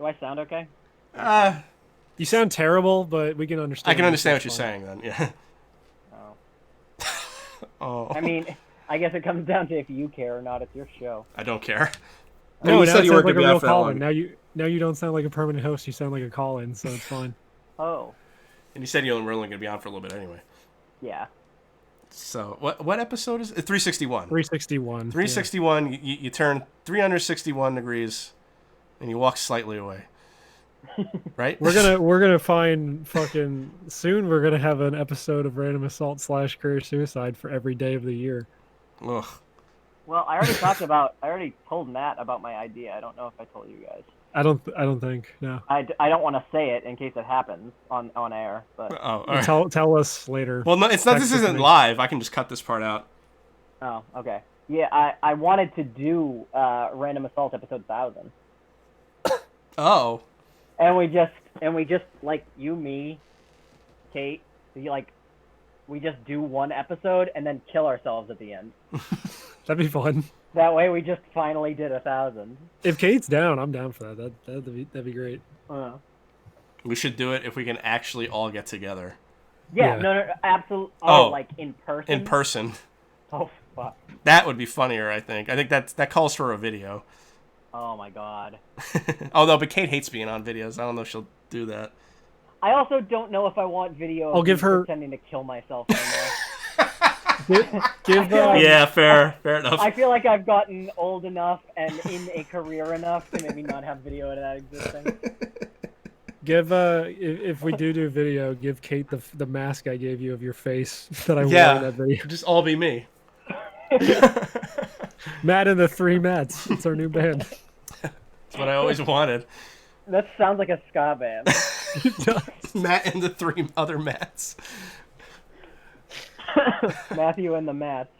Do I sound okay? You sound terrible, but we can understand. I can understand what you're saying then. Yeah. Oh. Oh. I mean, I guess it comes down to if you care or not. It's your show. I don't care. No, you now said it you sounds weren't like gonna a be real out for that call-in. long. Now you don't sound like a permanent host. You sound like a call-in, so it's fine. Oh. And you said you were only going to be on for a little bit anyway. Yeah. So what episode is it? 361. 361. 361. Yeah. You turn 361 degrees, and you walk slightly away. Right? We're gonna find fucking soon. We're gonna have an episode of Random Assault / Career Suicide for every day of the year. Ugh. Well, I already told Matt about my idea. I don't know if I told you guys. I don't think no. I don't want to say it in case it happens on air, but Oh, all right. Tell us later. Well, no, it's not. This Text isn't me. live. I can just cut this part out. oh, okay. Yeah, I wanted to do Random Assault episode 1000, Oh. and we just like you, me, Kate, we just do one episode and then kill ourselves at the end. That'd be fun. That way, we just finally did 1000. If Kate's down, I'm down for that. That'd be great. We should do it if we can actually all get together. Yeah, Yeah. no, absolutely. Oh. Like in person. In person. Oh fuck. That would be funnier, I think. I think that calls for a video. Oh my god. Oh, no, but Kate hates being on videos. I don't know if she'll do that. I also don't know if I want video. I'll of give me her- pretending to kill myself anymore. Give Yeah, fair enough. I feel like I've gotten old enough and in a career enough to maybe not have video of that existing. Give if we do video, give Kate the mask I gave you of your face that I wore Yeah. in that video. Just all be me. Matt and the Three Mats. It's our new band. That's what I always wanted. That sounds like a ska band. Matt and the 3 other Matts. Matthew and the Mats.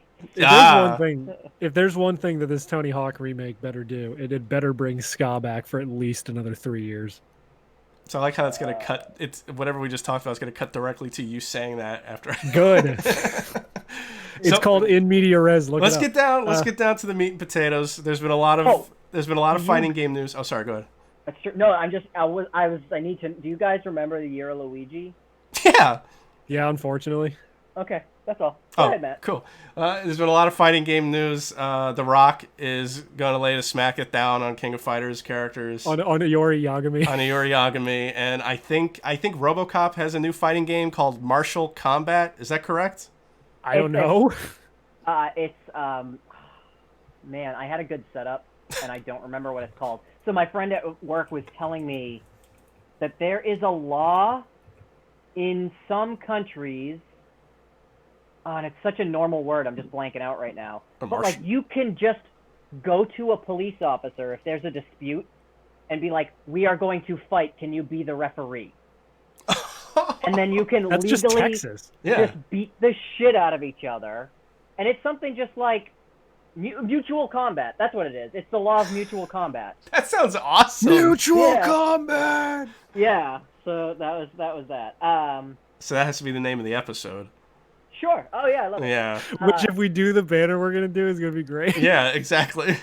If there's one thing that this Tony Hawk remake better do, it had better bring ska back for at least another 3 years. So I like how it's going to cut. It's whatever we just talked about is going to cut directly to you saying that after. Good. It's called In Media Res. Let's get down. Let's get down to the meat and potatoes. There's been a lot of fighting game news. Oh, sorry. Go ahead. That's true. No, I need to. Do you guys remember the year of Luigi? Yeah. Yeah, unfortunately. Okay, that's all. Go ahead, Matt. Cool. There's been a lot of fighting game news. The Rock is going to lay to smack it down on King of Fighters characters. On Iori Yagami. On Iori Yagami, and I think RoboCop has a new fighting game called Martial Combat. Is that correct? I don't know. Man, I had a good setup, and I don't remember what it's called. So my friend at work was telling me that there is a law in some countries, and it's such a normal word, I'm just blanking out right now. But like, you can just go to a police officer if there's a dispute and be like, we are going to fight, can you be the referee? And then you can That's legally just Texas. Yeah. just beat the shit out of each other. And it's something just like mutual combat. That's what it is. It's the law of mutual combat. That sounds awesome. Mutual combat. Yeah. So that was that. So that has to be the name of the episode. Sure. Oh yeah, I love it. Yeah. Which, if we do the banner we're gonna do, is gonna be great. Yeah, exactly.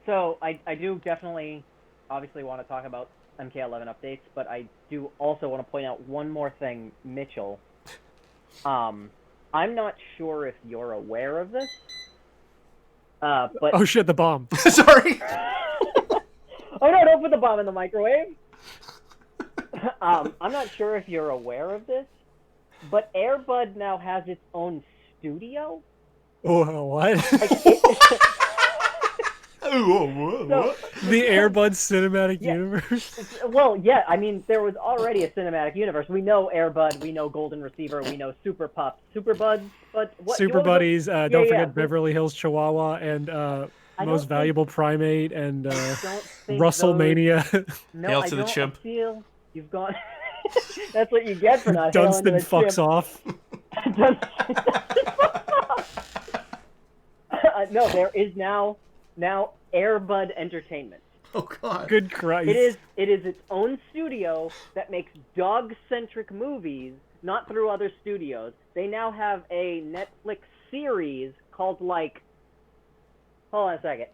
So I do definitely, obviously, want to talk about MK11 updates, but I do also want to point out one more thing, Mitchell. I'm not sure if you're aware of this, but Oh shit, the bomb. Sorry. oh no! Don't put the bomb in the microwave. I'm not sure if you're aware of this, but Air Bud now has its own studio. Oh, what? So, The Air Bud cinematic universe? well, yeah, I mean, there was already a cinematic universe. We know Air Bud, we know Golden Receiver, we know Super Pups, Super Buds, but what? Super Buddies, don't yeah, forget Beverly Hills Chihuahua, and Most Valuable Primate, and Russellmania. No, Hail I to the don't chimp. feel you've gone. That's what you get for not Dunstan hailing to the fucks chimp. off. Dunstan fucks off. No, there is now Air Bud Entertainment. Oh God. Good Christ. It is its own studio that makes dog-centric movies, not through other studios. They now have a Netflix series called, like... Hold on a second.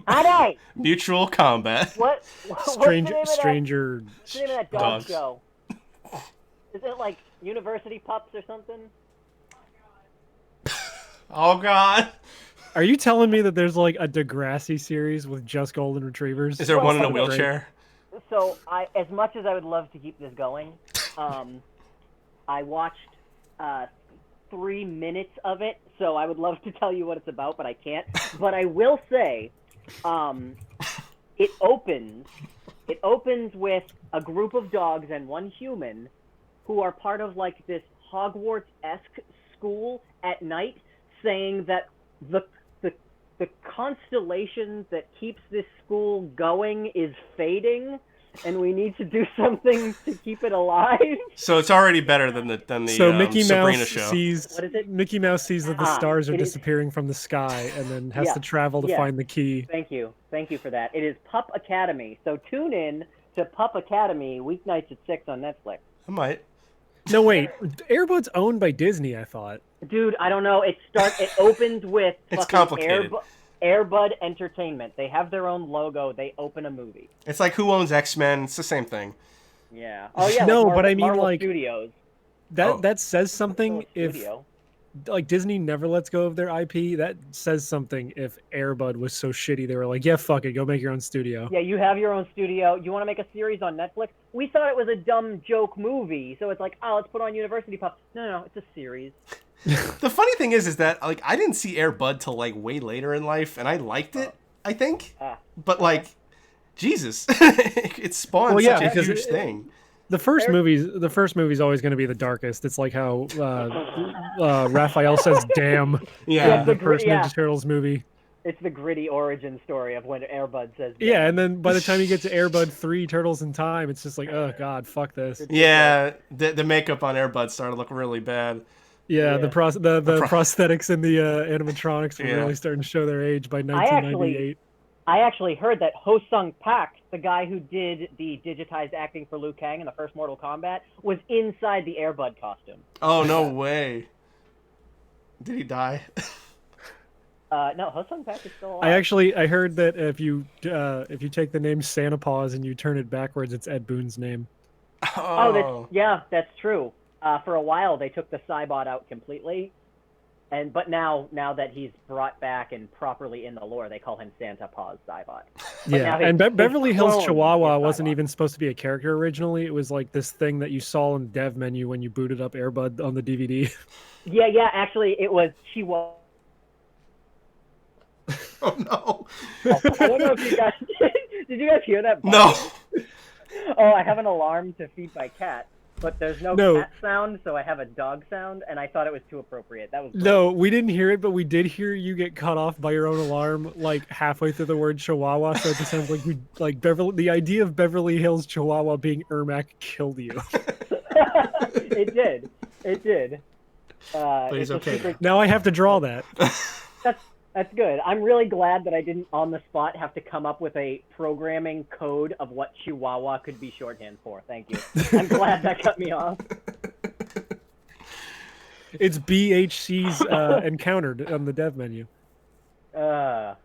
Ade! Mutual Combat. What's the name of that? Stranger. What's the name of that dog Dogs. show? Is it like University Pups or something? Oh God. Are you telling me that there's like a Degrassi series with just golden retrievers? Is there one in a okay. wheelchair? So as much as I would love to keep this going, I watched 3 minutes of it, so I would love to tell you what it's about, but I can't. But I will say, it opens with a group of dogs and one human who are part of like this Hogwarts-esque school at night, saying that the constellation that keeps this school going is fading, and we need to do something to keep it alive. So it's already better than the So Mickey Sabrina Mouse show. sees What is it? Mickey Mouse sees that the stars are it is- disappearing from the sky, and then has Yeah, to travel to yeah. find the key. Thank you for that. It is Pup Academy. So tune in to Pup Academy weeknights at 6 on Netflix. I might. No, wait, Air Bud's owned by Disney, I thought. Dude, I don't know. It opens with It's fucking complicated. Air Bud Entertainment. They have their own logo. They open a movie. It's like who owns X-Men? It's the same thing. Yeah. Oh yeah. No, like but I mean, Marvel like, Studios. That says something if Studio. like Disney never lets go of their IP. That says something if Air Bud was so shitty they were like, yeah, fuck it, go make your own studio. Yeah, you have your own studio. You want to make a series on Netflix? We thought it was a dumb joke movie, so it's like, oh, let's put on University Pup. No, it's a series. The funny thing is that like I didn't see Air Bud till like way later in life, and I liked it. I think, but like, Jesus, it spawned Well, yeah, such a because huge thing. The first movie's always going to be the darkest. It's like how Raphael says "damn" Yeah. in the first Yeah. Ninja Turtles movie. It's the gritty origin story of when Air Bud says. Yeah, and then by the time you get to Air Bud 3 Turtles in Time, it's just like, oh god, fuck this. Yeah, the makeup on Air Bud started to look really bad. Yeah, Yeah. the prosthetics and the animatronics were Yeah. really starting to show their age by 1998. I actually heard that Ho Sung Pak, the guy who did the digitized acting for Liu Kang in the first Mortal Kombat, was inside the Air Bud costume. Oh no way! Did he die? No, Ho Sung Pak is still alive. I heard that if you take the name Santa Paws and you turn it backwards, it's Ed Boon's name. Oh, that's true. For a while, they took the Cybot out completely, but now that he's brought back and properly in the lore, they call him Santa Paws Cybot. But Yeah, now his- and his Beverly Hills clone Chihuahua is wasn't Cybot. even supposed to be a character originally. It was like this thing that you saw in the dev menu when you booted up Air Bud on the DVD. Yeah. Actually, it was Chihuahua. Oh no! I don't know if you guys did you guys hear that? No. Oh, I have an alarm to feed my cat, but there's no No. cat sound, so I have a dog sound, and I thought it was too appropriate. That was great. No, we didn't hear it, but we did hear you get cut off by your own alarm, like halfway through the word Chihuahua. So it just sounds like Beverly. The idea of Beverly Hills Chihuahua being Ermac killed you. It did. But he's it's a okay secret- Now I have to draw that. That's good. I'm really glad that I didn't on the spot have to come up with a programming code of what Chihuahua could be shorthand for. Thank you. I'm glad that cut me off. It's BHC's encountered on the dev menu. That's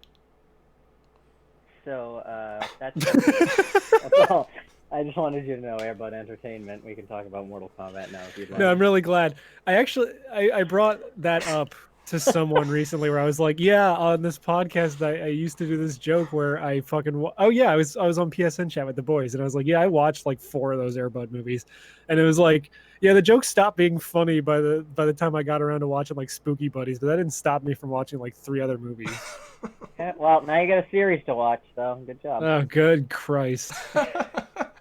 all. I just wanted you to know, Air Bud Entertainment. We can talk about Mortal Kombat now if you'd like. No, I'm really glad. I brought that up to someone recently where I was like, yeah, on this podcast I used to do this joke where I fucking I was on PSN chat with the boys and I was like, yeah, I watched like 4 of those Air Bud movies, and it was like, yeah, the joke stopped being funny by the time I got around to watching like Spooky Buddies, but that didn't stop me from watching like 3 other movies. Yeah, well, now you got a series to watch, so good job. Oh, good Christ.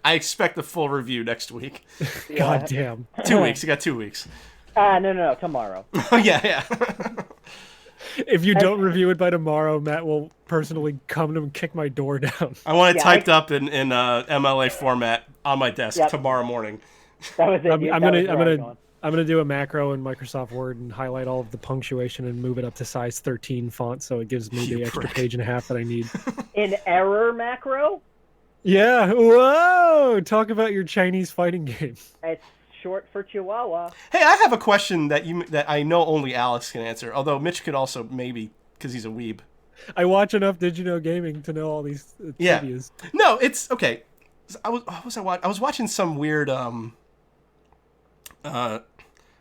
I expect a full review next week. God damn. 2 weeks. You got 2 weeks. No, tomorrow. Oh yeah. If you don't review it by tomorrow, Matt will personally come to and kick my door down. I want it Yeah, typed up in MLA format on my desk Yep. tomorrow morning. That was it. I'm That was where I was going. gonna do a macro in Microsoft Word and highlight all of the punctuation and move it up to size 13 font so it gives me You the extra prick. page and a half that I need. An error macro? Yeah, whoa! Talk about your Chinese fighting game. It's short for Chihuahua. Hey, I have a question that I know only Alex can answer. Although Mitch could also maybe, because he's a weeb. I watch enough Did You Know Gaming to know all these Yeah. trivias. No, it's okay. I was watching some weird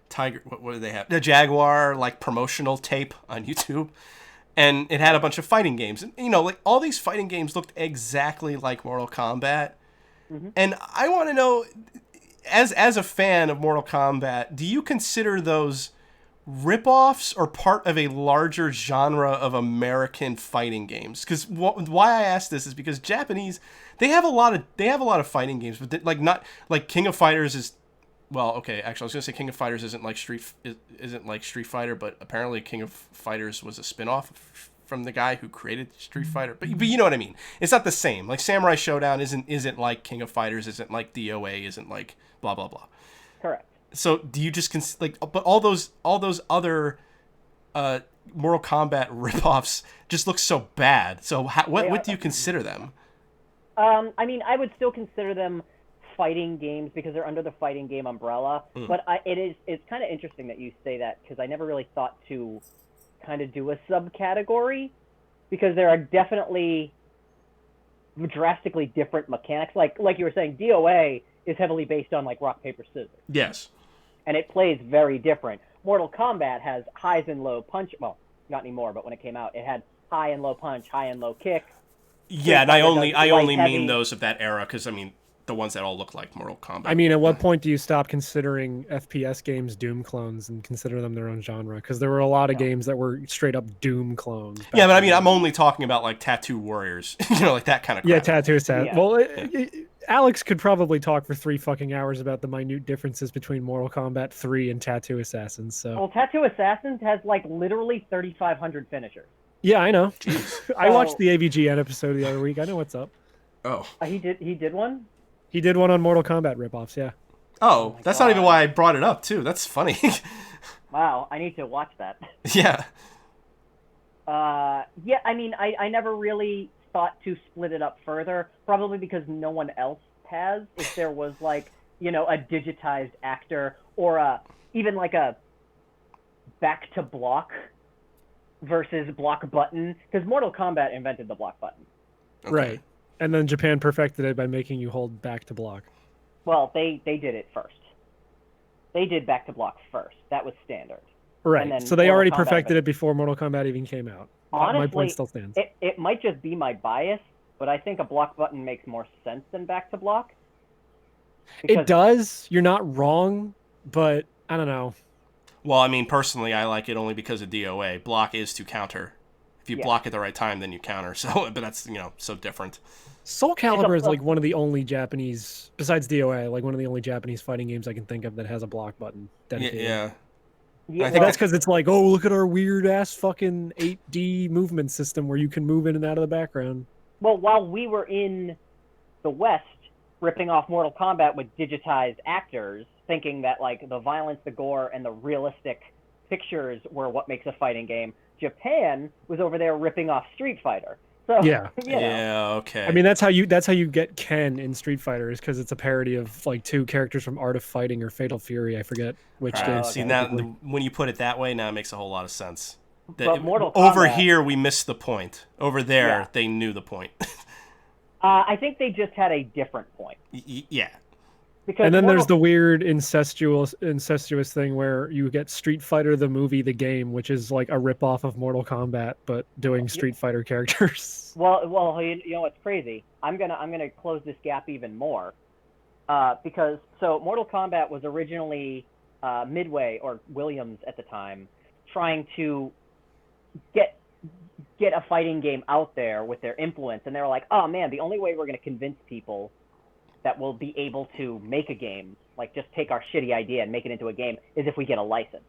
tiger. What do they have? The Jaguar like promotional tape on YouTube, and it had a bunch of fighting games. And like all these fighting games looked exactly like Mortal Kombat. And I want to know, as a fan of Mortal Kombat, do you consider those rip-offs or part of a larger genre of American fighting games? Because why I ask this is because Japanese, they have a lot of fighting games, but like not like King of Fighters is, well, okay, actually I was gonna say King of Fighters isn't like Street Fighter, but apparently King of Fighters was a spin-off from the guy who created Street Fighter. But you know what I mean. It's not the same. Like Samurai Showdown isn't like King of Fighters, isn't like DOA, isn't like blah blah blah. Correct. So do you just but all those other Mortal Kombat ripoffs just look so bad. So what do you consider them? I mean, I would still consider them fighting games because they're under the fighting game umbrella. But it's kind of interesting that you say that, because I never really thought to kind of do a subcategory, because there are definitely drastically different mechanics. Like you were saying, DOA is heavily based on like rock paper scissors. Yes. And it plays very different. Mortal Kombat has highs and low punch. Well, not anymore, but when it came out, it had high and low punch, high and low kick. Yeah, and I only mean heavy. those of that era, because I mean the ones that all look like Mortal Kombat. I mean, at what point do you stop considering FPS games Doom clones and consider them their own genre? Because there were a lot of games that were straight up Doom clones. Yeah, but I mean, I'm only talking about like Tattoo Warriors, like that kind of crap. Yeah, Tattoo Assassin. Yeah. Well, Alex could probably talk for 3 fucking hours about the minute differences between Mortal Kombat 3 and Tattoo Assassins. So. Well, Tattoo Assassins has like literally 3,500 finishers. Yeah, I know. I watched the AVGN episode the other week. I know what's up. Oh. He did one? He did one on Mortal Kombat ripoffs, yeah. Oh, that's not even why I brought it up, too. That's funny. Wow, I need to watch that. Yeah. Yeah, I mean, I never really thought to split it up further, probably because no one else has. If there was like, a digitized actor, or even like a back to block versus block button, because Mortal Kombat invented the block button. Okay. Right. And then Japan perfected it by making you hold back to block. Well, they did it first. They did back to block first. That was standard. Right. So they already perfected it before Mortal Kombat even came out. Honestly, my point still stands. It might just be my bias, but I think a block button makes more sense than back to block. It does. You're not wrong, but I don't know. Well, I mean, personally, I like it only because of DOA. Block is to counter. If you block at the right time, then you counter. So, but that's, so different. Soul Calibur is like one of the only Japanese, besides DOA, like one of the only Japanese fighting games I can think of that has a block button dedicated. Yeah. Yeah, I think that's because it's like, oh, look at our weird ass fucking 8D movement system where you can move in and out of the background. Well, while we were in the West ripping off Mortal Kombat with digitized actors, thinking that like the violence, the gore, and the realistic pictures were what makes a fighting game, Japan was over there ripping off Street Fighter. So yeah, yeah, okay. I mean, that's how you get Ken in Street Fighter, is because it's a parody of like 2 characters from Art of Fighting or Fatal Fury. I forget which game. See, now when you put it that way, now it makes a whole lot of sense. But Mortal Kombat, over here, we missed the point. Over there, they knew the point. I think they just had a different point. Yeah. Because and then there's the weird incestuous thing where you get Street Fighter the movie, the game, which is like a ripoff of Mortal Kombat, but doing Street Fighter characters. Well, you know what's crazy? I'm gonna close this gap even more, because Mortal Kombat was originally Midway, or Williams at the time, trying to get a fighting game out there with their influence, and they were like, oh man, the only way we're gonna convince people that will be able to make a game, like just take our shitty idea and make it into a game, is if we get a license.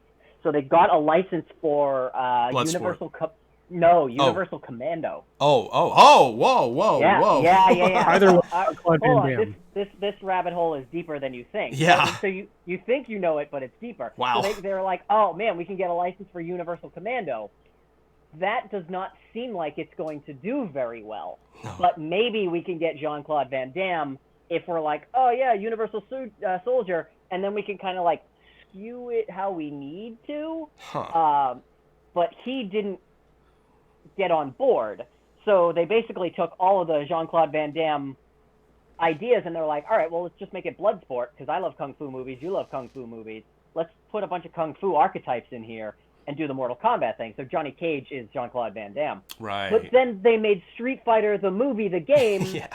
So they got a license for Universal Commando. Whoa. Yeah. Either way, hold on, this rabbit hole is deeper than you think. Yeah. So you think you know it, but it's deeper. Wow. So they're like, oh man, we can get a license for Universal Commando. That does not seem like it's going to do very well. No. But maybe we can get Jean-Claude Van Damme if we're like, oh yeah, Universal Soldier, and then we can kind of like skew it how we need to. Huh. But he didn't get on board. So they basically took all of the Jean-Claude Van Damme ideas and they're like, all right, well, let's just make it Bloodsport because I love Kung Fu movies, you love Kung Fu movies. Let's put a bunch of Kung Fu archetypes in here and do the Mortal Kombat thing. So Johnny Cage is Jean-Claude Van Damme. Right. But then they made Street Fighter, the movie, the game, Yeah.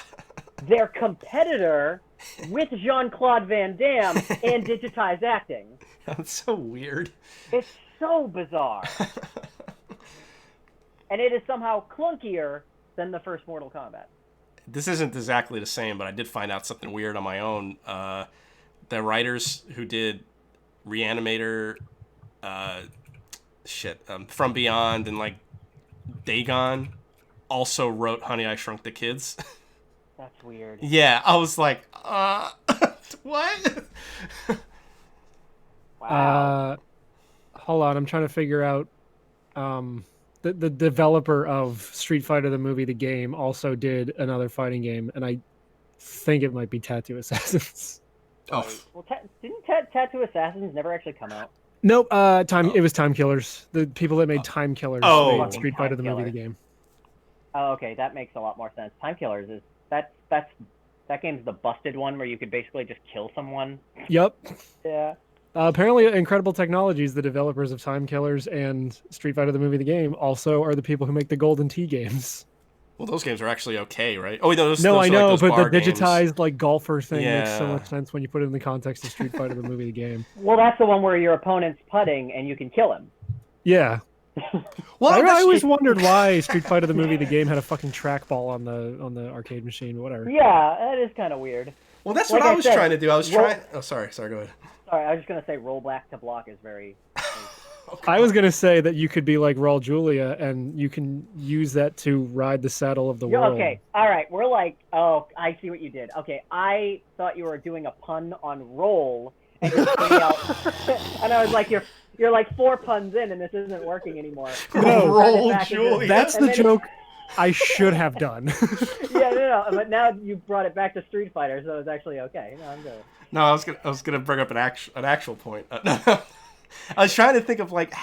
their competitor with Jean-Claude Van Damme and digitized acting. That's so weird. It's so bizarre. And it is somehow clunkier than the first Mortal Kombat. This isn't exactly the same, but I did find out something weird on my own. The writers who did Reanimator, From Beyond, and like Dagon, also wrote Honey, I Shrunk the Kids. That's weird. Yeah, I was like, what? Wow. Hold on, I'm trying to figure out. The developer of Street Fighter the movie, the game, also did another fighting game, and I think it might be Tattoo Assassins. Oh, Well, didn't Tattoo Assassins never actually come out? Nope. It was Time Killers. The people that made Time Killers made Street Fighter the movie, the game. Oh, okay, that makes a lot more sense. Time Killers is that game's the busted one where you could basically just kill someone. Yep. Yeah. Apparently, Incredible Technologies, the developers of Time Killers and Street Fighter the movie, the game, also are the people who make the Golden Tee games. well, those games are actually okay, right? Oh, those, No, those I are know, like those but the bar games. digitized like golfer thing makes so Yeah. much sense when you put it in the context of Street Fighter the movie, the game. Well, that's the one where your opponent's putting and you can kill him. Yeah. Well, I always wondered why Street Fighter the movie, the game, had a fucking trackball on the arcade machine, but whatever. Yeah, that is kind of weird. Well, that's Like what I I was said, trying to do. I was roll- trying. Oh, sorry. Go ahead. Sorry, I was just gonna say roll back to block is very. I was gonna say that you could be like Raul Julia, and you can use that to ride the saddle of the Yeah, world. okay, all right. We're like, oh, I see what you did. Okay, I thought you were doing a pun on roll, and just came out, and I was like, you're like 4 puns in, and this isn't working anymore. No, Roll Back into- Julia. That's And the then- joke I should have done. Yeah, no, but now you brought it back to Street Fighter, so it's actually okay. No, I'm good. No, I was gonna bring up an actual point. I was trying to think of like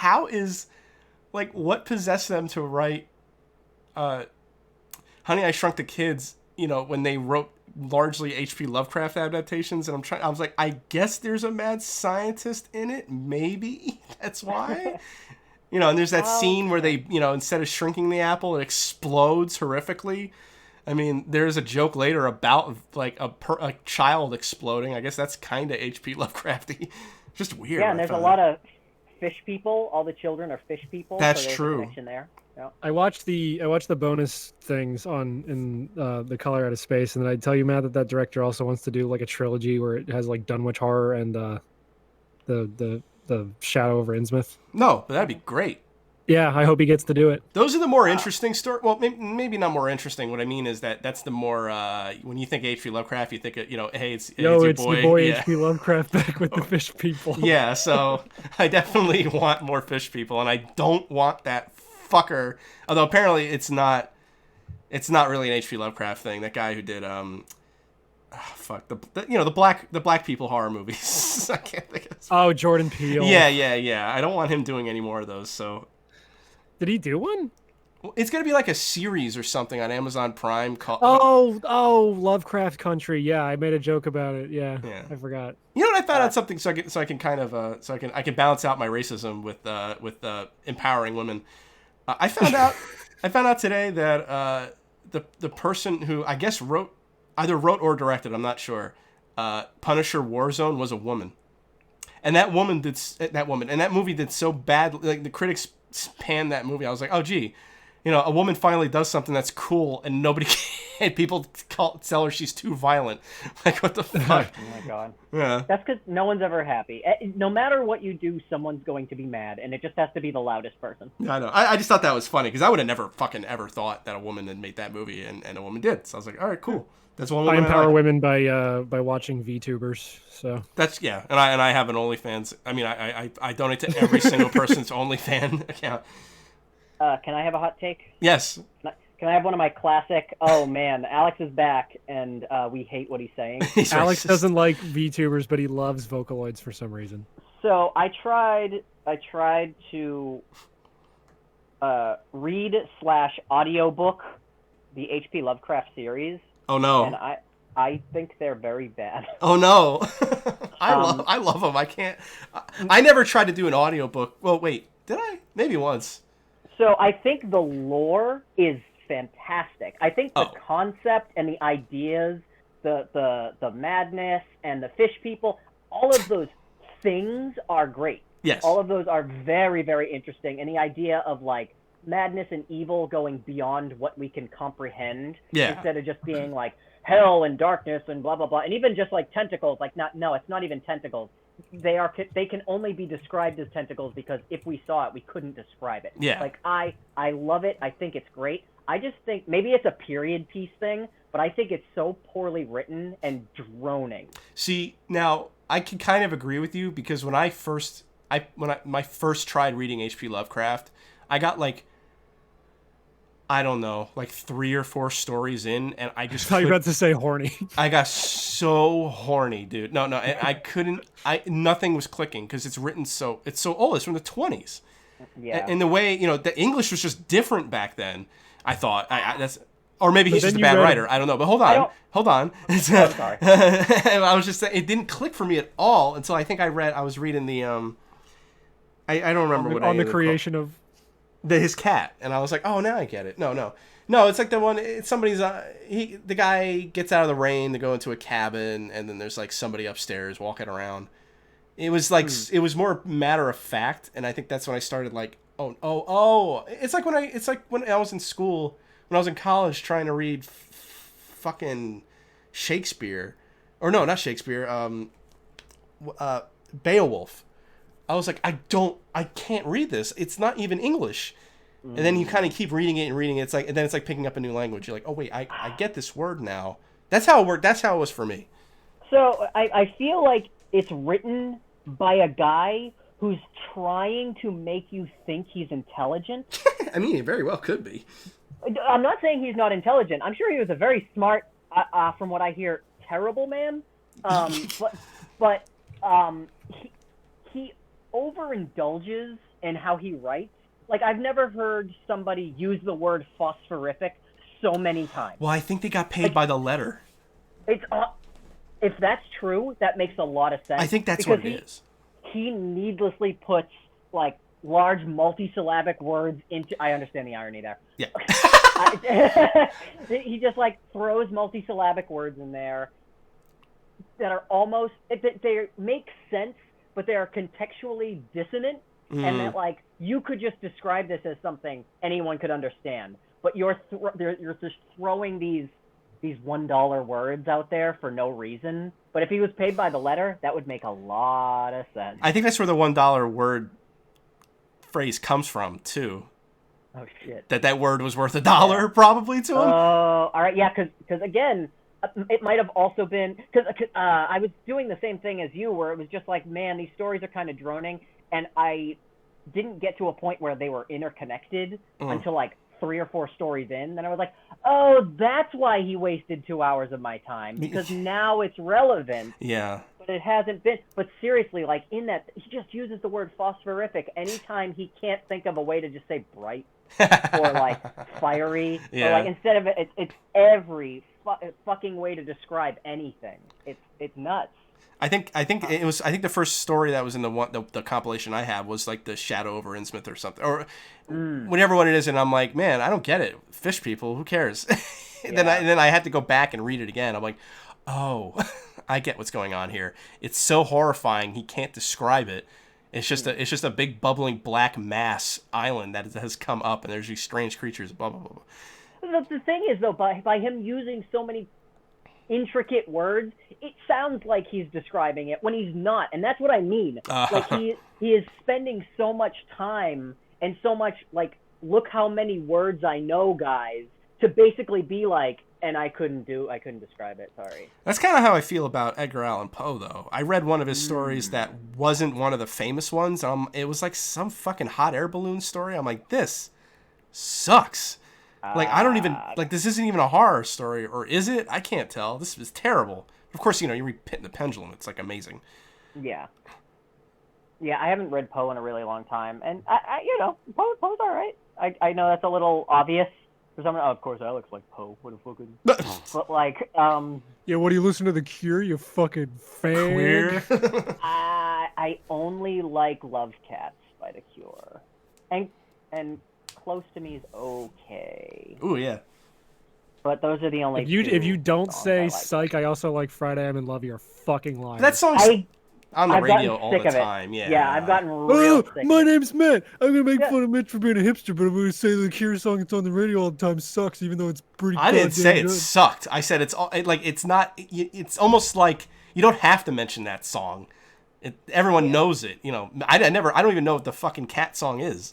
what possessed them to write Honey, I Shrunk the Kids, when they wrote largely H.P. Lovecraft adaptations, and I was like, I guess there's a mad scientist in it, maybe that's why. And there's that scene where they, instead of shrinking the apple, it explodes horrifically. I mean, there's a joke later about like a child exploding. I guess that's kind of H.P. Lovecrafty. Just weird. Yeah, and there's a lot of fish people. All the children are fish people. That's so there's true. A connection there. Yeah. I watched the bonus things in the Color Out of Space, and then I tell you, Matt, that director also wants to do like a trilogy where it has like Dunwich Horror and the Shadow over Innsmouth. No, but that'd be great. Yeah, I hope he gets to do it. Those are the more interesting stories. Well, maybe not more interesting. What I mean is that's the more when you think H.P. Lovecraft, you think hey, it's your it's boy. the boy Yeah. H.P. Lovecraft back with the fish people. Yeah, so I definitely want more fish people, and I don't want that fucker. Although apparently it's not really an H.P. Lovecraft thing. That guy who did the black people horror movies. I can't think of. Oh, Jordan Peele. Yeah. I don't want him doing any more of those. So Did he do one? it's gonna be like a series or something on Amazon Prime called. Oh, Lovecraft Country. Yeah, I made a joke about it. Yeah. I forgot. You know what? I found out something so I can kind of I can balance out my racism with empowering women. I found out today that the person who I guess either wrote or directed, I'm not sure, Punisher Warzone was a woman, and that movie did so bad. Like the critics panned that movie. I was like, oh gee, a woman finally does something that's cool, and nobody can. People tell her she's too violent. Like, what the fuck? Oh my god. Yeah. That's because no one's ever happy. No matter what you do, someone's going to be mad, and it just has to be the loudest person. I know. I just thought that was funny because I would have never fucking ever thought that a woman had made that movie, and a woman did. So I was like, all right, cool. That's one I woman. empower like. women by watching VTubers. So That's and I have an OnlyFans. I mean, I donate to every single person's OnlyFans account. Can I have a hot take? Yes. Can I have one of my classic? Oh man, Alex is back, and we hate what he's saying. He's Alex racist. doesn't like VTubers, but he loves Vocaloids for some reason. So I tried to read/audiobook the H.P. Lovecraft series, Oh no. and I think they're very bad. Oh no. Um, I love them. I can't. I never tried to do an audiobook. Well, wait, did I? Maybe once. So I think the lore is fantastic. I think the Oh. concept and the ideas, the madness and the fish people, all of those things are great. Yes. All of those are very, very interesting. And the idea of like madness and evil going beyond what we can comprehend, Yeah. instead of just being like hell and darkness and blah blah blah, and even just like tentacles. Like no, it's not even tentacles. They can only be described as tentacles because if we saw it, we couldn't describe it. Yeah. Like I love it. I think it's great. I just think maybe it's a period piece thing, but I think it's so poorly written and droning. See, now I can kind of agree with you because when I first tried reading H.P. Lovecraft, I got like, I don't know, like 3 or 4 stories in, and I just I thought you were about to say horny. I got so horny, dude. No, I couldn't. Nothing was clicking because it's so old. It's from the 20s. Yeah. And the way, the English was just different back then. I thought that's, or maybe he's But just a then bad you read- writer. I don't know. But hold on. I'm sorry. I was just saying it didn't click for me at all until I think I was reading the I don't remember what on any the of creation of his cat, and I was like, oh, now I get it. No, it's like the one. It's somebody's. The guy gets out of the rain to go into a cabin, and then there's like somebody upstairs walking around. It was like it was more matter of fact, and I think that's when I started like, oh. It's like when I was in school, when I was in college, trying to read fucking Shakespeare, or no, not Shakespeare. Beowulf. I was like, I can't read this. It's not even English. And then you kind of keep reading it and reading it. It's like, and then it's like picking up a new language. You're like, oh wait, I get this word now. That's how it worked. That's how it was for me. So I feel like it's written by a guy who's trying to make you think he's intelligent. I mean, it very well could be. I'm not saying he's not intelligent. I'm sure he was a very smart, from what I hear, terrible man. But he overindulges in how he writes. Like, I've never heard somebody use the word phosphorific so many times. Well, I think they got paid by the letter. It's if that's true, that makes a lot of sense. I think that's what it is. He needlessly puts like large multisyllabic words into. I understand the irony there. Yeah. He just like throws multisyllabic words in there that are almost they make sense, but they are contextually dissonant, and that like you could just describe this as something anyone could understand, but you're just throwing these $1 words out there for no reason. But if he was paid by the letter, that would make a lot of sense. I think that's where the $1 word phrase comes from too. Oh shit! That word was worth $1 probably to him. Oh, all right, yeah, because again, it might have also been because I was doing the same thing as you, where it was just like, man, these stories are kind of droning, and I didn't get to a point where they were interconnected until like 3 or 4 stories in. Then I was like, oh, that's why he wasted 2 hours of my time, because now it's relevant. Yeah. But it hasn't been. But seriously, like in that, he just uses the word phosphorific anytime he can't think of a way to just say bright or like fiery. Yeah. Or like instead of it's every fucking way to describe anything. It's nuts. I think it was. I think the first story that was in the compilation I have was like the Shadow over Innsmouth or something, or whatever one it is. And I'm like, man, I don't get it. Fish people, who cares? And then I had to go back and read it again. I'm like, oh, I get what's going on here. It's so horrifying. He can't describe it. It's just a big bubbling black mass island that has come up, and there's these strange creatures. Blah blah blah. The thing is, though, by him using so many intricate words, it sounds like he's describing it when he's not, and that's what I mean. Like he is spending so much time and so much like, look how many words I know, guys, to basically be like, and I couldn't describe it. Sorry. That's kind of how I feel about Edgar Allan Poe, though. I read one of his stories that wasn't one of the famous ones. It was like some fucking hot air balloon story. I'm like, this sucks. Like, I don't even, like, this isn't even a horror story, or is it? I can't tell. This is terrible. Of course, you read Pit and the Pendulum. It's, like, amazing. Yeah. Yeah, I haven't read Poe in a really long time, and Poe's all right. I know that's a little obvious for someone. Oh, of course, Alex like Poe. What a fucking. But like, Yeah, what do you listen to The Cure? You fucking fan. Queer. I only like Love Cats by The Cure, and Close to Me is okay. Ooh, yeah. But those are the only. If you don't songs say I like. Psych, I also like Friday I'm in Love. You're a fucking liar. That song's on the I've radio gotten all sick the of it. time. Yeah. Yeah, I've gotten real Oh, sick. my of it. name's Matt. I'm gonna make Yeah. fun of Mitch for being a hipster, but I'm gonna say the Cure song that's on the radio all the time sucks, even though it's pretty. I didn't say it good. sucked. I said it's not. It's almost like you don't have to mention that song. Everyone knows it. You know, I don't even know what the fucking cat song is.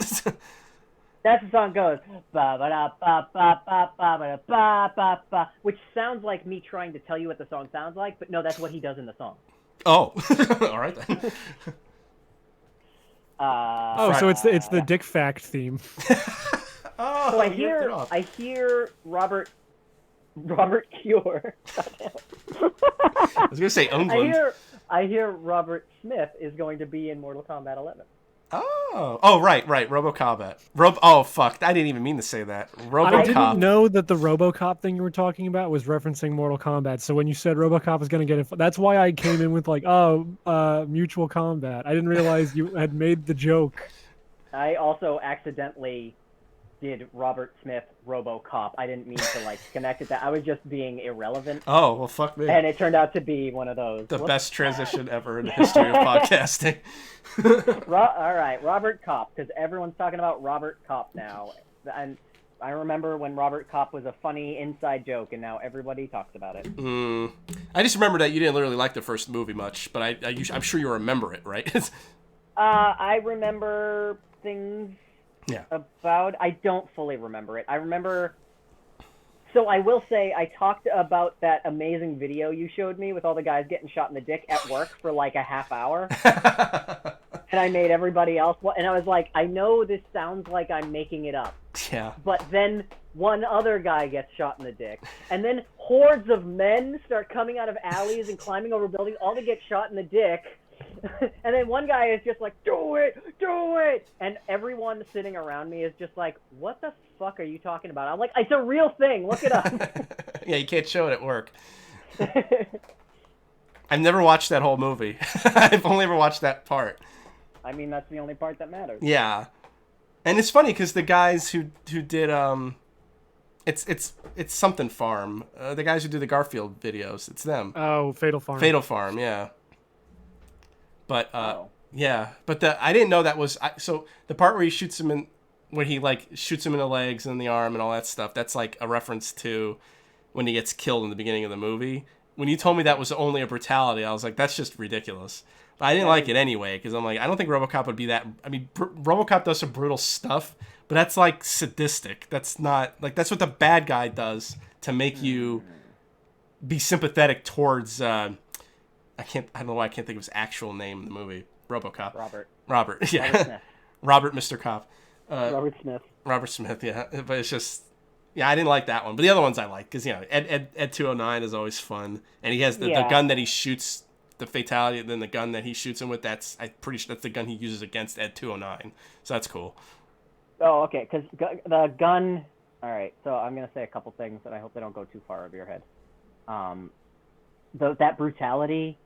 That's the song goes ba ba da ba ba ba ba ba ba ba ba, which sounds like me trying to tell you what the song sounds like, but no, that's what he does in the song. Oh, all right then. So it's the Dick Fact theme. Oh, So I you ripped it hear off. Robert Cure. I was gonna say England. I hear Robert Smith is going to be in Mortal Kombat 11. Oh, right. RoboCombat. Oh, fuck. I didn't even mean to say that. RoboCop. I didn't know that the RoboCop thing you were talking about was referencing Mortal Kombat. So when you said RoboCop was going to get it, that's why I came in with like, Mutual Combat. I didn't realize you had made the joke. I also accidentally did Robert Smith RoboCop. I didn't mean to like connect it. That I was just being irrelevant. Oh, well, fuck me. And it turned out to be one of those. The best transition ever in the history of podcasting. All right, Robert Kopp, because everyone's talking about Robert Kopp now. And I remember when Robert Kopp was a funny inside joke, and now everybody talks about it. I just remember that you didn't really like the first movie much, but I'm sure you remember it, right? I remember things about. I don't fully remember it. I remember. So I will say I talked about that amazing video you showed me with all the guys getting shot in the dick at work for like a half hour. And I made everybody else. And I was like, I know this sounds like I'm making it up. Yeah. But then one other guy gets shot in the dick. And then hordes of men start coming out of alleys and climbing over buildings, all to get shot in the dick. And then one guy is just like, do it! And everyone sitting around me is just like, what the fuck are you talking about? I'm like, it's a real thing. Look it up. Yeah, you can't show it at work. I've never watched that whole movie. I've only ever watched that part. I mean, that's the only part that matters. Yeah. And it's funny because the guys who did it's something Farm. The guys who do the Garfield videos, it's them. Oh, Fatal Farm. Fatal Farm, yeah. But yeah, but I didn't know that was so the part where he shoots him in, where he like shoots him in the legs and the arm and all that stuff. That's like a reference to when he gets killed in the beginning of the movie. When you told me that was only a brutality, I was like, that's just ridiculous. But I didn't like it anyway because I'm like, I don't think RoboCop would be that. I mean, RoboCop does some brutal stuff, but that's like sadistic. That's not like that's what the bad guy does to make you be sympathetic towards. I don't know why I can't think of his actual name in the movie. RoboCop. Robert. Yeah. Robert Mr. Cop. Robert Smith. Yeah. But it's just, yeah, I didn't like that one. But the other ones I like because Ed 209 is always fun, and he has the gun that he shoots the fatality, and then the gun that he shoots him with. I'm pretty sure that's the gun he uses against Ed 209. So that's cool. Oh, okay. Because the gun. All right. So I'm gonna say a couple things, and I hope they don't go too far over your head. That brutality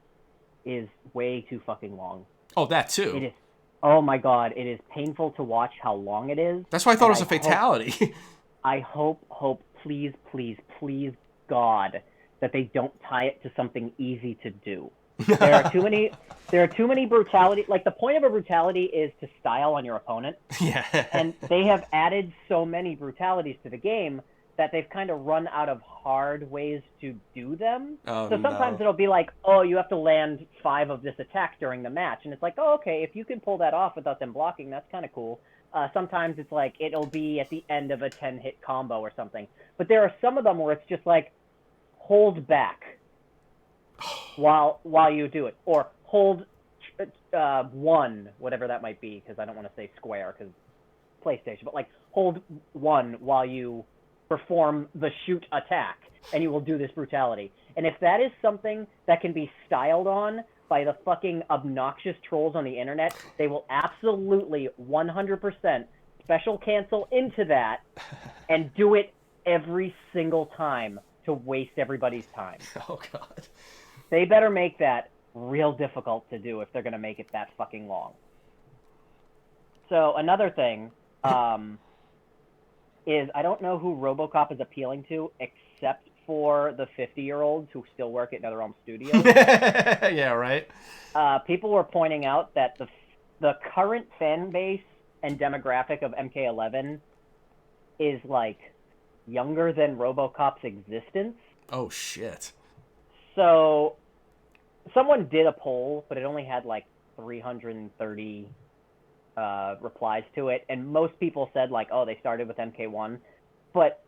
is way too fucking long. Oh, that too. It is. Oh my god, it is painful to watch how long it is. That's why I thought it was a fatality. I hope, please, God, that they don't tie it to something easy to do. There are too many brutality. Like, the point of a brutality is to style on your opponent. Yeah. And they have added so many brutalities to the game that they've kind of run out of hard ways to do them. Oh, so sometimes it'll be like, oh, you have to land 5 of this attack during the match. And it's like, oh, okay, if you can pull that off without them blocking, that's kind of cool. Sometimes it's like, it'll be at the end of a 10-hit combo or something. But there are some of them where it's just like, hold back while you do it. Or hold 1, whatever that might be, because I don't want to say square, because PlayStation. But like, hold 1 while you perform the shoot attack, and you will do this brutality. And if that is something that can be styled on by the fucking obnoxious trolls on the internet, they will absolutely 100% special cancel into that and do it every single time to waste everybody's time. Oh, God. They better make that real difficult to do if they're going to make it that fucking long. So another thing is I don't know who RoboCop is appealing to except for the 50-year-olds who still work at NetherRealm Studios. Yeah, right? People were pointing out that the current fan base and demographic of MK11 is, like, younger than RoboCop's existence. Oh, shit. So someone did a poll, but it only had, like, 330 replies to it, and most people said, like, oh, they started with MK1, but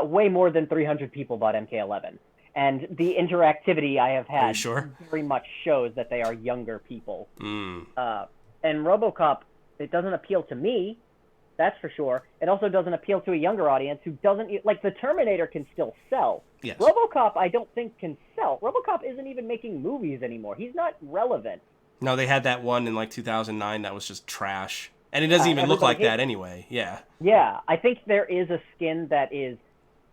way more than 300 people bought MK11. And the interactivity I have had very much shows that they are younger people. Mm. And RoboCop, it doesn't appeal to me, that's for sure. It also doesn't appeal to a younger audience who doesn't... Like, the Terminator can still sell. Yes. RoboCop, I don't think, can sell. RoboCop isn't even making movies anymore. He's not relevant. No, they had that one in, like, 2009 that was just trash. And it doesn't even look like that anyway. Yeah. Yeah, I think there is a skin that is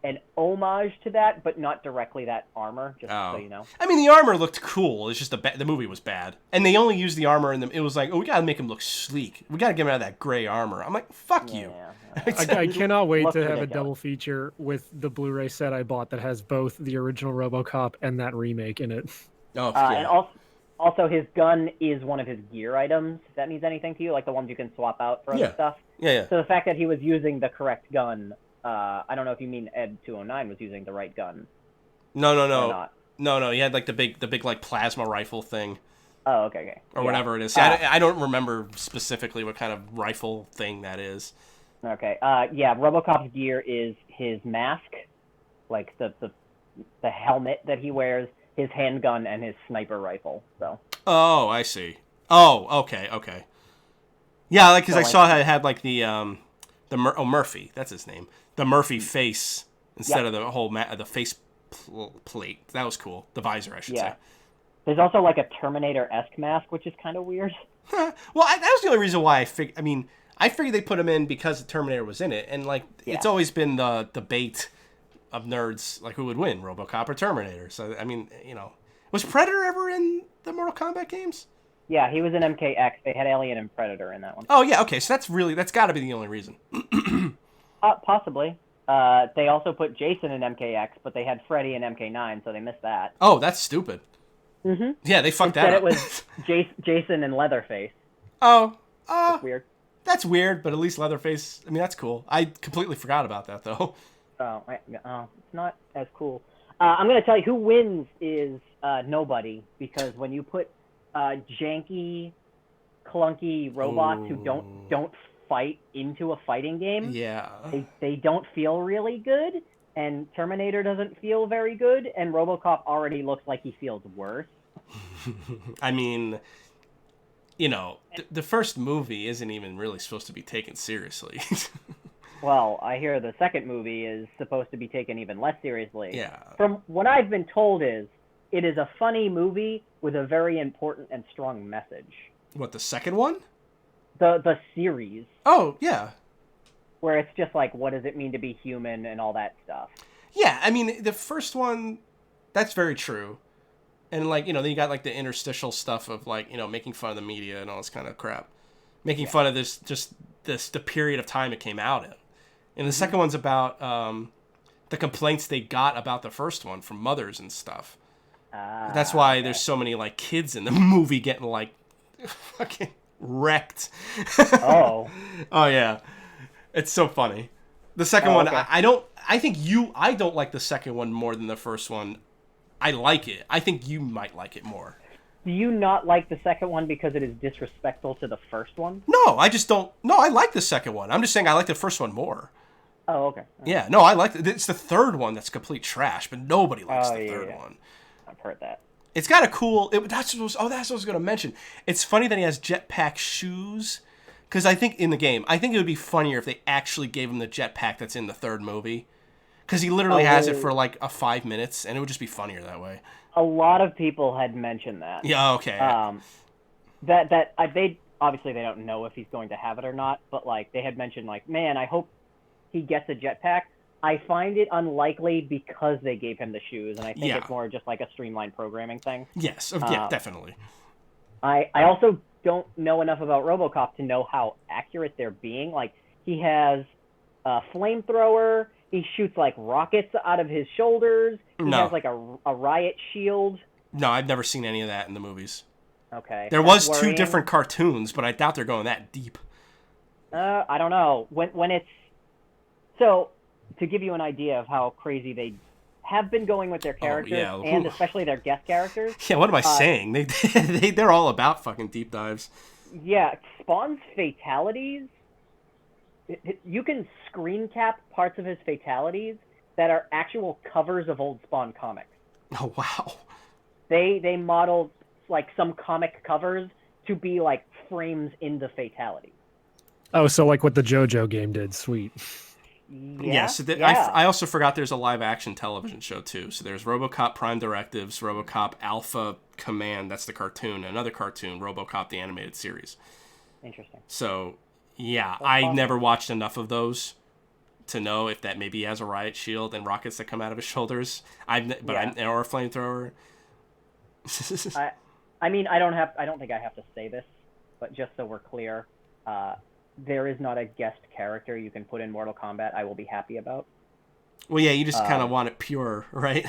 an homage to that, but not directly that armor, just so you know. I mean, the armor looked cool. It's just the movie was bad. And they only used the armor, and it was like, oh, we got to make him look sleek. We got to get him out of that gray armor. I'm like, fuck you. I cannot wait to have ridiculous. a double feature with the Blu-ray set I bought that has both the original RoboCop and that remake in it. Oh, yeah. And also, his gun is one of his gear items, if that means anything to you, like the ones you can swap out for other stuff. Yeah. So the fact that he was using the correct gun, I don't know if you mean Ed 209 was using the right gun. No. He had like the big like plasma rifle thing. Oh, okay. Or whatever it is. I don't remember specifically what kind of rifle thing that is. Okay. RoboCop's gear is his mask, like the helmet that he wears, his handgun, and his sniper rifle. So. Oh, I see. Oh, okay. Yeah, like because I saw how it had like the Murphy. That's his name. The Murphy face instead of the whole the face plate. That was cool. The visor, I should say. There's also like a Terminator-esque mask, which is kind of weird. Well, that was the only reason why I figured they put him in because the Terminator was in it, and like it's always been the debate of nerds, like who would win, RoboCop or Terminator. So I mean, was Predator ever in the Mortal Kombat games? Yeah, he was in MKX. They had Alien and Predator in that one. Oh yeah, okay. So that's got to be the only reason. Possibly. They also put Jason in MKX, but they had Freddy in MK9, so they missed that. Oh, that's stupid. Mm-hmm. Yeah, they fucked that up. It was Jason and Leatherface. Oh, that's weird. That's weird, but at least Leatherface. I mean, that's cool. I completely forgot about that though. It's not as cool. I'm gonna tell you who wins is nobody, because when you put janky, clunky robots who don't fight into a fighting game, they don't feel really good, and Terminator doesn't feel very good, and RoboCop already looks like he feels worse. I mean, the first movie isn't even really supposed to be taken seriously. Well, I hear the second movie is supposed to be taken even less seriously. Yeah. From what I've been told it is a funny movie with a very important and strong message. What, the second one? The series. Oh, yeah. Where it's just like, what does it mean to be human and all that stuff. Yeah, I mean, the first one, that's very true. And, like, then you got, like, the interstitial stuff of, like, making fun of the media and all this kind of crap. Making fun of the period of time it came out in. And the second one's about the complaints they got about the first one from mothers and stuff. That's why there's so many, like, kids in the movie getting, like, fucking wrecked. Oh. Oh, yeah. It's so funny. The second one, okay. I don't like the second one more than the first one. I like it. I think you might like it more. Do you not like the second one because it is disrespectful to the first one? No, I just don't. No, I like the second one. I'm just saying I like the first one more. Oh, okay. Yeah, no, I like it. It's the third one that's complete trash, but nobody likes the third one. I've heard that. It's got a cool... that's what I was going to mention. It's funny that he has jetpack shoes, because I think in the game, I think it would be funnier if they actually gave him the jetpack that's in the third movie. Because he literally has it for like 5 minutes, and it would just be funnier that way. A lot of people had mentioned that. Yeah, okay. They obviously they don't know if he's going to have it or not, but like they had mentioned like, man, I hope he gets a jetpack. I find it unlikely because they gave him the shoes, and I think it's more just like a streamlined programming thing. Yes, yeah, definitely. I also don't know enough about RoboCop to know how accurate they're being. Like, he has a flamethrower. He shoots like rockets out of his shoulders. He has like a riot shield. No, I've never seen any of that in the movies. Okay. There was 2 different cartoons, but I doubt they're going that deep. I don't know. When it's so, to give you an idea of how crazy they have been going with their characters, and especially their guest characters. Yeah, what am I saying? They're all about fucking deep dives. Yeah, Spawn's fatalities. You can screen cap parts of his fatalities that are actual covers of old Spawn comics. Oh wow! They modeled like some comic covers to be like frames in the fatality. Oh, so like what the JoJo game did. Sweet. Yeah. I also forgot there's a live action television show too. So there's RoboCop Prime Directives, RoboCop Alpha Command. That's the cartoon. Another cartoon, RoboCop the animated series. Interesting. So. Yeah, I never watched enough of those to know if that maybe has a riot shield and rockets that come out of his shoulders. Or a flamethrower. I mean, I don't think I have to say this, but just so we're clear, there is not a guest character you can put in Mortal Kombat I will be happy about. Well, yeah, you just kind of want it pure, right?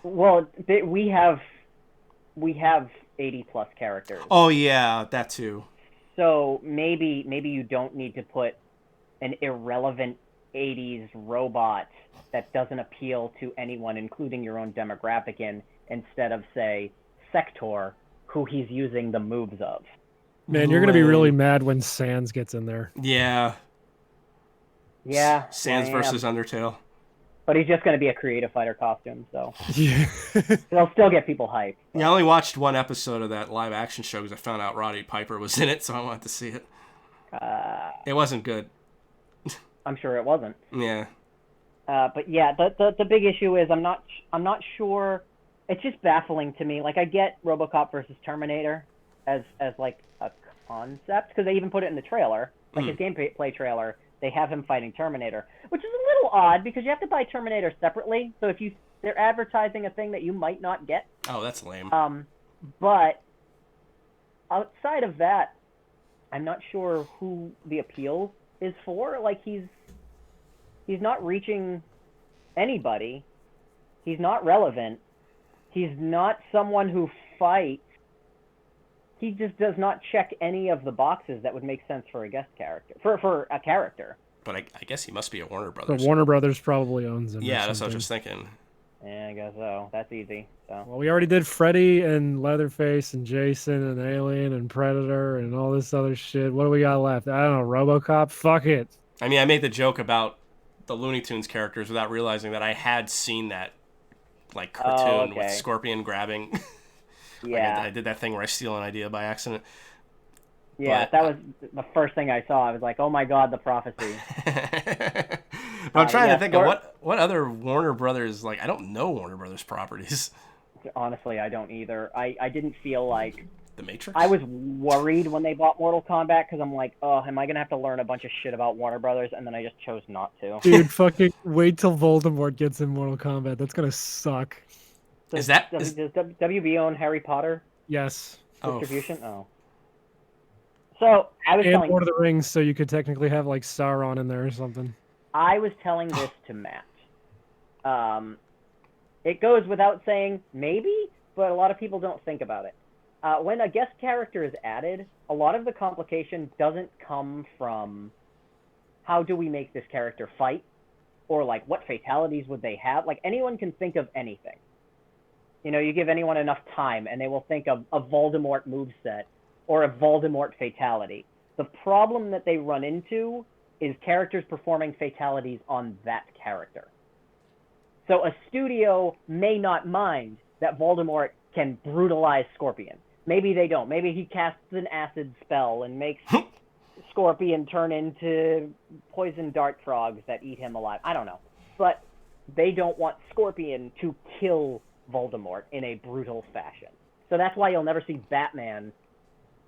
Well, we have 80 plus characters. Oh yeah, that too. So maybe you don't need to put an irrelevant 80s robot that doesn't appeal to anyone, including your own demographic, instead of, say, Sector, who he's using the moves of. Man, you're going to be really mad when Sans gets in there. Yeah. Yeah. Sans versus Undertale. But he's just going to be a creative fighter costume, so they'll still get people hyped. But. Yeah, I only watched one episode of that live action show because I found out Roddy Piper was in it, so I wanted to see it. It wasn't good. I'm sure it wasn't. Yeah. But yeah, the big issue is I'm not sure. It's just baffling to me. Like, I get RoboCop versus Terminator as like a concept because they even put it in the trailer, like his gameplay trailer. They have him fighting Terminator, which is a little odd because you have to buy Terminator separately. So if they're advertising a thing that you might not get. Oh, that's lame. But outside of that, I'm not sure who the appeal is for. Like, he's not reaching anybody. He's not relevant. He's not someone who fights. He just does not check any of the boxes that would make sense for a guest character, for a character. But I guess he must be a Warner Brothers. So Warner Brothers probably owns him. Yeah, that's what I was just thinking. Yeah, I guess so. That's easy. So. Well, we already did Freddy and Leatherface and Jason and Alien and Predator and all this other shit. What do we got left? I don't know. RoboCop? Fuck it. I mean, I made the joke about the Looney Tunes characters without realizing that I had seen that like cartoon with Scorpion grabbing. Yeah. I did that thing where I steal an idea by accident. Yeah, that was the first thing I saw. I was like, oh my god, the prophecy. I'm trying to think of what other Warner Brothers, like, I don't know Warner Brothers properties. Honestly, I don't either. I didn't feel like... The Matrix? I was worried when they bought Mortal Kombat because I'm like, oh, am I going to have to learn a bunch of shit about Warner Brothers? And then I just chose not to. Dude, fucking wait till Voldemort gets in Mortal Kombat. That's going to suck. Does WB own Harry Potter? Yes. Distribution? Oh. So, I was telling... Lord of the Rings, so you could technically have, like, Sauron in there or something. I was telling this to Matt. It goes without saying, maybe, but a lot of people don't think about it. When a guest character is added, a lot of the complication doesn't come from how do we make this character fight, or, like, what fatalities would they have. Like, anyone can think of anything. You know, you give anyone enough time, and they will think of a Voldemort moveset or a Voldemort fatality. The problem that they run into is characters performing fatalities on that character. So a studio may not mind that Voldemort can brutalize Scorpion. Maybe they don't. Maybe he casts an acid spell and makes Scorpion turn into poison dart frogs that eat him alive. I don't know. But they don't want Scorpion to kill Voldemort in a brutal fashion. So that's why you'll never see Batman.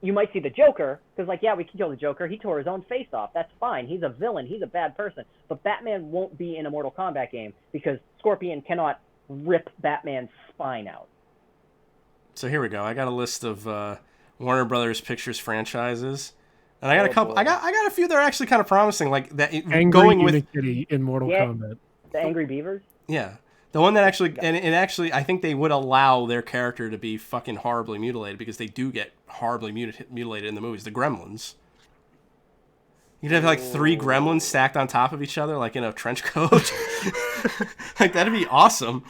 You might see the Joker, because, like, yeah, we can kill the Joker. He tore his own face off. That's fine. He's a villain. He's a bad person. But Batman won't be in a Mortal Kombat game because Scorpion cannot rip Batman's spine out. So here we go. I got a list of Warner Brothers Pictures franchises, and I got a couple. Boy. I got a few that are actually kind of promising, like that. Angry Going with Unikitty in Mortal Kombat. The Angry Beavers? yeah, the one that actually and actually I think they would allow their character to be fucking horribly mutilated because they do get horribly mutilated in the movies. The Gremlins. You'd have like 3 gremlins stacked on top of each other, like in a trench coat. Like that'd be awesome.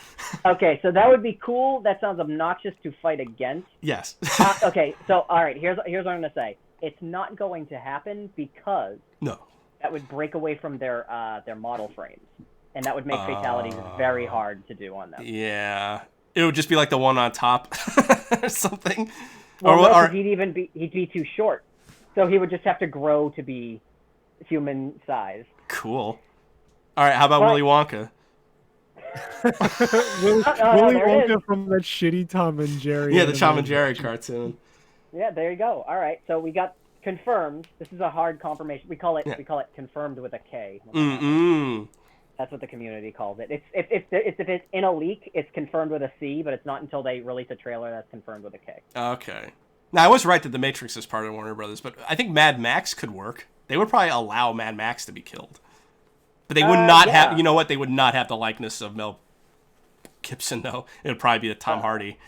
Okay, so that would be cool. That sounds obnoxious to fight against. Yes. Okay, so all right, here's what I'm gonna say. It's not going to happen because No. that would break away from their model frames, and that would make fatalities very hard to do on them. Yeah. It would just be like the one on top or something. Well, no, 'cause or he'd be too short, so he would just have to grow to be human size. cool. All right, how about But- Willy Wonka? Willy there it Wonka is. from that shitty Tom and Jerry. Yeah, the Tom and animated- Jerry cartoon. Yeah, there you go. All right, so we got confirmed. This is a hard confirmation. We call it confirmed with a K. Mm-mm. That's what the community calls it. If it's in a leak, it's confirmed with a C, but it's not until they release a trailer that's confirmed with a K. Okay. Now, I was right that The Matrix is part of Warner Brothers, but I think Mad Max could work. They would probably allow Mad Max to be killed. But they would not yeah. have, you know what? They would not have the likeness of Mel Gibson, though. It would probably be a Tom Hardy.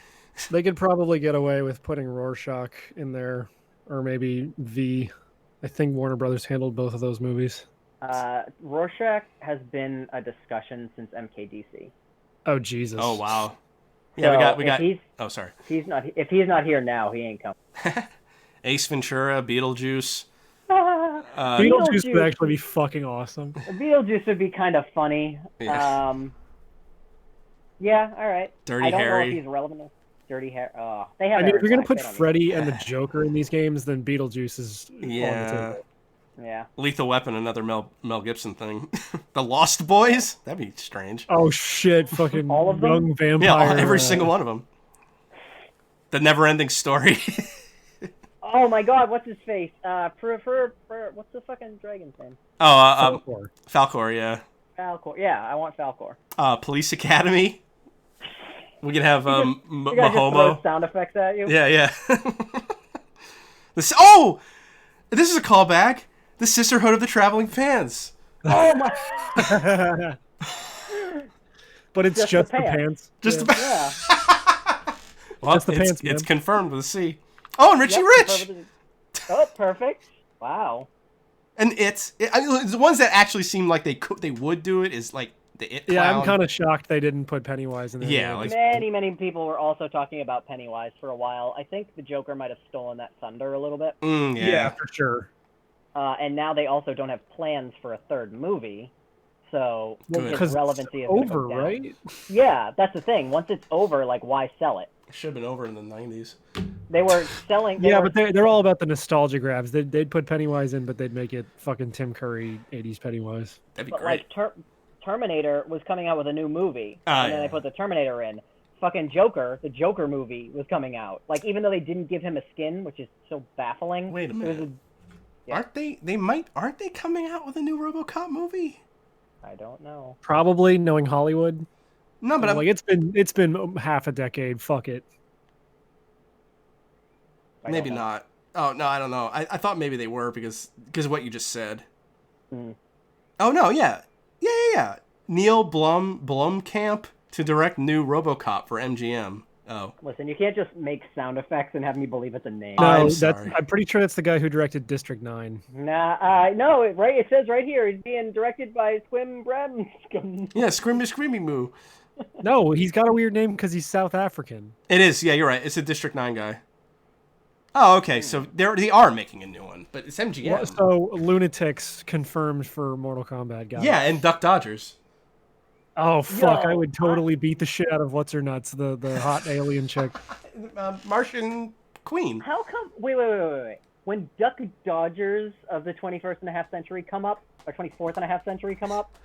They could probably get away with putting Rorschach in there, or maybe V. I think Warner Brothers handled both of those movies. Rorschach has been a discussion since MKDC. Oh Jesus! Oh, wow. Yeah, So we if got. he's Oh, sorry. if he's not here now, he ain't coming. Ace Ventura, Beetlejuice. Beetlejuice would actually be fucking awesome. Beetlejuice would be kind of funny. Yeah. Yeah, all right. Dirty I don't know Harry. if he's relevant. Dirty Harry. Oh, they have. I mean, if you're gonna Eric put Black, they don't Freddy and the Joker in these games, then Beetlejuice is on the Yeah. table. need- Yeah. Lethal Weapon, another Mel Gibson thing. The Lost Boys? That'd be strange. Oh shit! Fucking All of them? young vampire. Yeah, every single one of them. The Never-Ending Story. Oh my God, what's his face? For what's the fucking dragon's name? Falcor. Falcor, yeah. Falcor. Yeah, I want Falcor. Police Academy. We can have You gotta just throw Mahomo. sound effects at you. Yeah. This is a callback. The Sisterhood of the Traveling Pants. Oh my. But it's Just just the the pants. pants. Just Yeah. the Yeah. well, Just the it's, pants, man. it's confirmed with a C. Oh, and Richie Yep, Rich. Oh, perfect. Wow. And I mean, the ones that actually seem like they would do it is like the It Yeah, Clown. I'm kind of shocked they didn't put Pennywise in there. Yeah, like- Many people were also talking about Pennywise for a while. I think the Joker might have stolen that thunder a little bit. Yeah. for sure. And now they also don't have plans for a third movie. So Good. its Because relevancy is gonna go over, down. right? Yeah, that's the thing. Once it's over, like, why sell it? Should have been over in the 90s. They were selling. Yeah, but they're all about the nostalgia grabs. They'd put Pennywise in, but they'd make it fucking Tim Curry 80s Pennywise. That'd be But great. like Terminator was coming out with a new movie, and then yeah. they put the Terminator in. Fucking Joker, the Joker movie was coming out. Like, even though they didn't give him a skin, which is so baffling. Wait a it was minute. yeah. Aren't they coming out with a new RoboCop movie? I don't know. Probably, knowing Hollywood. No, but I'm like, it's been half a decade. Fuck it. I maybe don't know. not. Oh no, I don't know. I thought maybe they were because of what you just said. Hmm. Oh no, yeah. Neil Blomkamp to direct new RoboCop for MGM. Oh, Listen, you can't just make sound effects and have me believe it's a name. I'm No, sorry. I'm pretty sure that's the guy who directed District 9. Nah, no, it says right here, he's being directed by Swim Bramscombe. yeah, Screamy Moo. No, he's got a weird name because he's South African. It is. Yeah, you're right. It's a District 9 guy. Oh, okay. So they are making a new one, but it's MGM. Well, so Lunatics confirmed for Mortal Kombat, guys. Yeah, and Duck Dodgers. Oh fuck! Yo, I would totally beat the shit out of what's her nuts, the hot alien chick. Martian Queen. How come? Wait. When Duck Dodgers of the 21st and a half century come up, or 24th and a half century come up,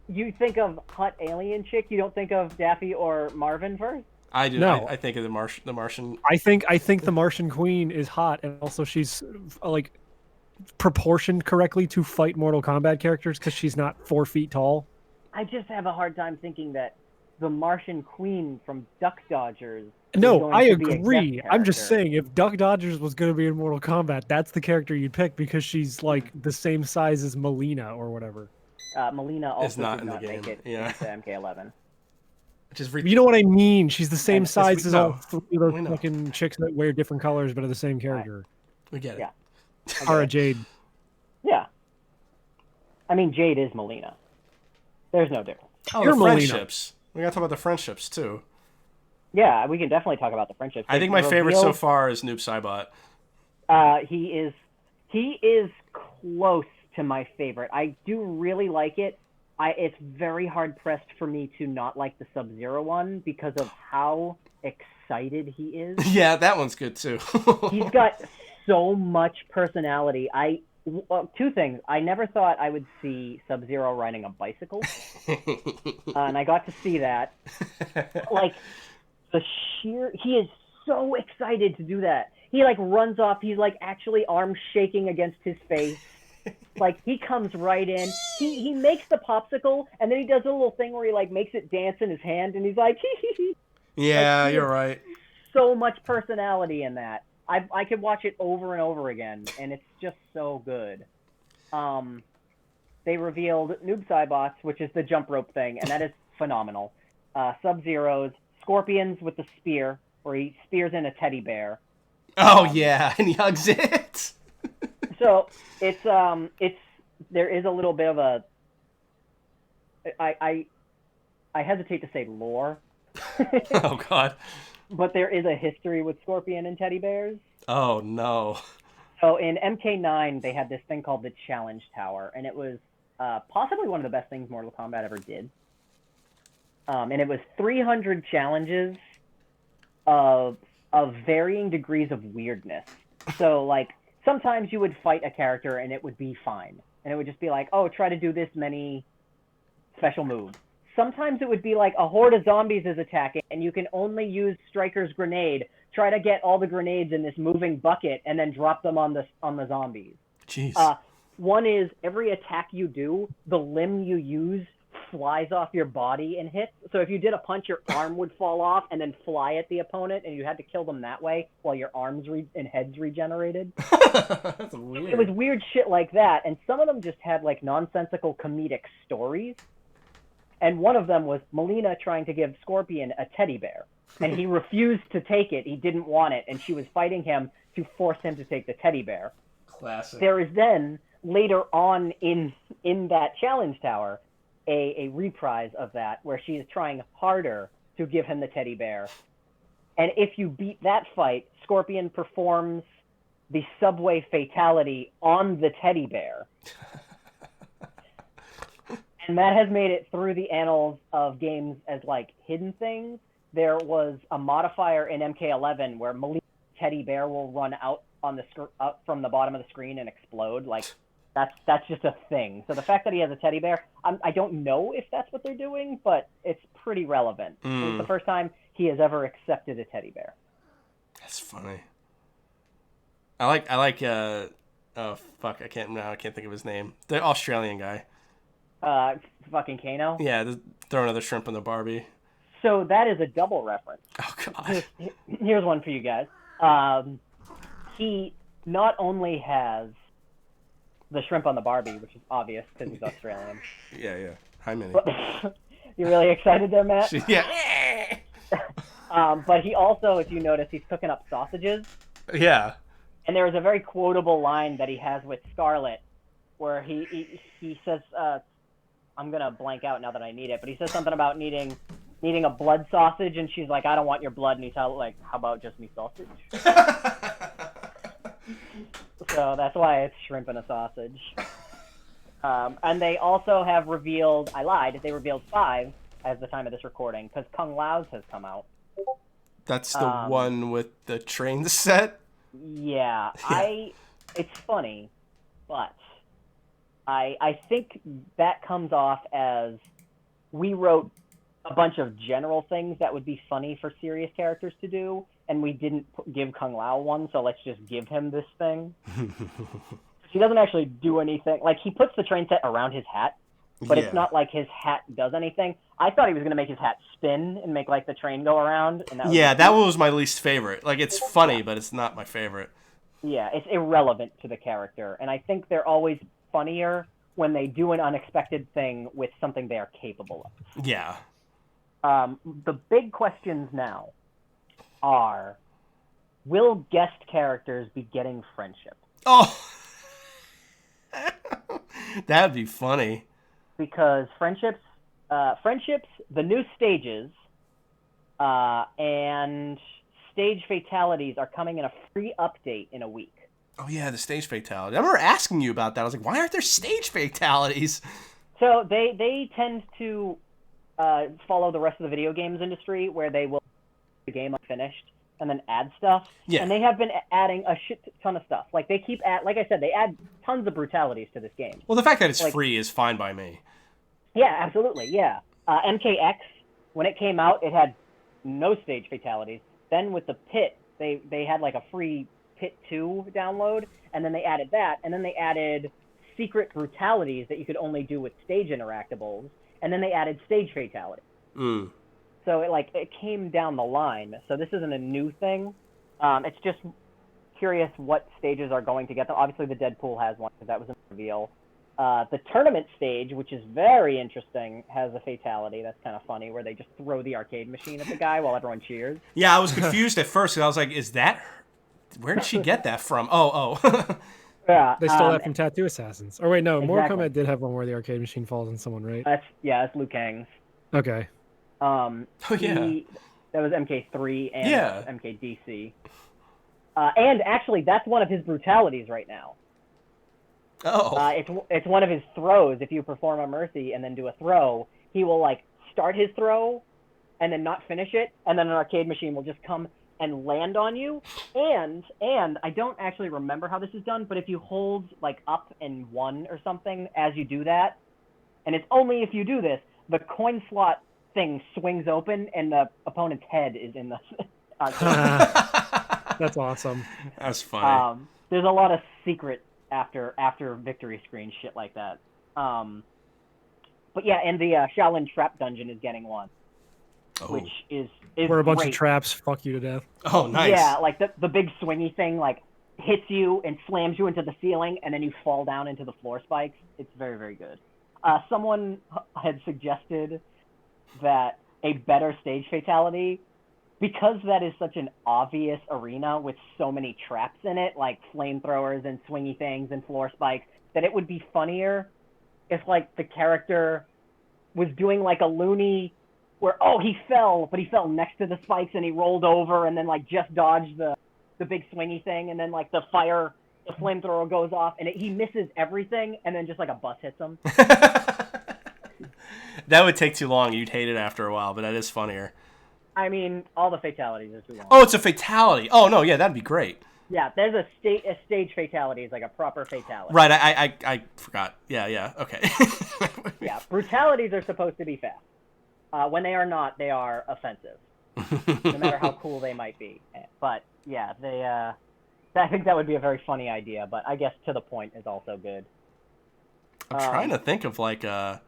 You think of hot alien chick. You don't think of Daffy or Marvin first. I do. No. I think of the Martian. I think the Martian Queen is hot, and also she's like proportioned correctly to fight Mortal Kombat characters because she's not 4 feet tall. I just have a hard time thinking that the Martian Queen from Duck Dodgers. No, I to be a guest agree. I'm just character. saying, if Duck Dodgers was going to be in Mortal Kombat, that's the character you'd pick because she's like the same size as Melina or whatever. Melina also Is not did in the not game, make it yeah. into MK11. Which is You know what I mean? She's the same And- size as all no, 3 of those we know. fucking chicks that wear different colors but are the same character. We get it. Yeah. Cara Jade. Yeah. I mean, Jade is Melina. There's no difference. Oh, You're the Melina. friendships. We gotta talk about the friendships too. Yeah, we can definitely talk about the friendships. I think my favorite so far is Noob Saibot. He is close to my favorite. I do really like it. It's very hard pressed for me to not like the Sub-Zero one because of how excited he is. Yeah, that one's good too. He's got so much personality. Two things. I never thought I would see Sub-Zero riding a bicycle, and I got to see that. Like, he is so excited to do that. He like runs off. He's like actually arms shaking against his face. Like he comes right in. He makes the popsicle, and then he does a little thing where he like makes it dance in his hand, and he's like, Yeah, Like, you're right. so much personality in that. I could watch it over and over again, and it's just so good. They revealed Noob Saibots, which is the jump rope thing, and that is phenomenal. Sub-Zeros, Scorpions with the spear, where he spears in a teddy bear. Oh yeah, and he hugs it. So there is a little bit of a I hesitate to say lore, Oh god. but there is a history with Scorpion and teddy bears. Oh no. So in MK9, they had this thing called the Challenge Tower, and it was possibly one of the best things Mortal Kombat ever did. And it was 300 challenges of varying degrees of weirdness. So like sometimes you would fight a character and it would be fine, and it would just be like, oh, try to do this many special moves. Sometimes it would be like a horde of zombies is attacking, and you can only use Striker's grenade. Try to get all the grenades in this moving bucket and then drop them on the zombies. Jeez. One is every attack you do, the limb you use flies off your body and hits. So if you did a punch, your arm would fall off and then fly at the opponent, and you had to kill them that way while your arms and heads regenerated. That's weird. It was weird shit like that, and some of them just had like nonsensical comedic stories. And one of them was Melina trying to give Scorpion a teddy bear, and he refused to take it. He didn't want it, and she was fighting him to force him to take the teddy bear. Classic. There is then, later on in that challenge tower, a reprise of that where she is trying harder to give him the teddy bear. And if you beat that fight, Scorpion performs the subway fatality on the teddy bear. And that has made it through the annals of games as like hidden things. There was a modifier in MK11 where Melina's teddy bear will run out on up from the bottom of the screen and explode. Like that's just a thing. So the fact that he has a teddy bear, I don't know if that's what they're doing, but it's pretty relevant. It's the first time he has ever accepted a teddy bear. That's funny. I like oh fuck, I can't think of his name. The Australian guy. Fucking Kano. Yeah, throw another shrimp in the Barbie. So that is a double reference. Oh god. Here's one for you guys. He not only has the shrimp on the Barbie, which is obvious because he's Australian. Yeah. Hi, Minnie. You're really excited there, Matt? Yeah. But he also, if you notice, he's cooking up sausages. Yeah. And there is a very quotable line that he has with Scarlet, where he says, I'm gonna blank out now that I need it, but he says something about needing a blood sausage, and she's like, I don't want your blood, and he's like, how about just me sausage? So that's why it's shrimp and a sausage. And they also have revealed, I lied, they revealed 5 as the time of this recording, because Kung Lao's has come out. That's the one with the train set? Yeah. It's funny, but I think that comes off as we wrote a bunch of general things that would be funny for serious characters to do, and we didn't give Kung Lao one, so let's just give him this thing. He doesn't actually do anything. Like, he puts the train set around his hat, but it's not like his hat does anything. I thought he was going to make his hat spin and make, like, the train go around. And that one was my least favorite. Like, it's funny, but it's not my favorite. Yeah, it's irrelevant to the character, and I think they're always funnier when they do an unexpected thing with something they are capable of. Yeah. The big questions now are, will guest characters be getting friendship? Oh! That'd be funny. Because friendships, the new stages, and stage fatalities are coming in a free update in a week. Oh, yeah, the stage fatality. I remember asking you about that. I was like, why aren't there stage fatalities? So they tend to follow the rest of the video games industry, where they will the game unfinished and then add stuff. Yeah. And they have been adding a shit ton of stuff. Like, they keep like I said, they add tons of brutalities to this game. Well, the fact that it's free is fine by me. Yeah, absolutely, yeah. MKX, when it came out, it had no stage fatalities. Then with the Pit, they had like a free Pit 2 download, and then they added that, and then they added secret brutalities that you could only do with stage interactables, and then they added stage fatality. So it came down the line. So this isn't a new thing. It's just curious what stages are going to get them. Obviously, the Deadpool has one, because that was a reveal. The tournament stage, which is very interesting, has a fatality. That's kind of funny, where they just throw the arcade machine at the guy while everyone cheers. Yeah, I was confused at first, because I was like, is that her? Where did she get that from? Oh. Yeah, They stole that from Tattoo Assassins. Or wait, no, Mortal Exactly. Kombat did have one where the arcade machine falls on someone, right? That's Liu Kang's. Okay. Oh, yeah. That was MK3 and Yeah. MKDC. And actually, that's one of his brutalities right now. Oh. It's one of his throws. If you perform a mercy and then do a throw, he will start his throw and then not finish it, and then an arcade machine will just come and land on you. And I don't actually remember how this is done, but if you hold up and 1 or something as you do that, and it's only if you do this, the coin slot thing swings open and the opponent's head is in the That's awesome. That's funny. There's a lot of secret after victory screen shit like that. But yeah, and the Shaolin Trap Dungeon is getting one, which is where a bunch great. of traps fuck you to death. Oh, nice. Yeah, the big swingy thing hits you and slams you into the ceiling, and then you fall down into the floor spikes. It's very, very good. Someone had suggested that a better stage fatality, because that is such an obvious arena with so many traps in it, like flamethrowers and swingy things and floor spikes, that it would be funnier if the character was doing a loony where, he fell, but he fell next to the spikes and he rolled over and then just dodged the big swingy thing, and then the flamethrower goes off and he misses everything, and then just a bus hits him. That would take too long. You'd hate it after a while, but that is funnier. I mean, all the fatalities are too long. Oh, it's a fatality. Oh, no, yeah, that'd be great. Yeah, there's a stage fatality is a proper fatality. Right, I forgot. Yeah, okay. Yeah, brutalities are supposed to be fast. When they are not, they are offensive, no matter how cool they might be. But yeah, I think that would be a very funny idea. But I guess to the point is also good. I'm trying to think of a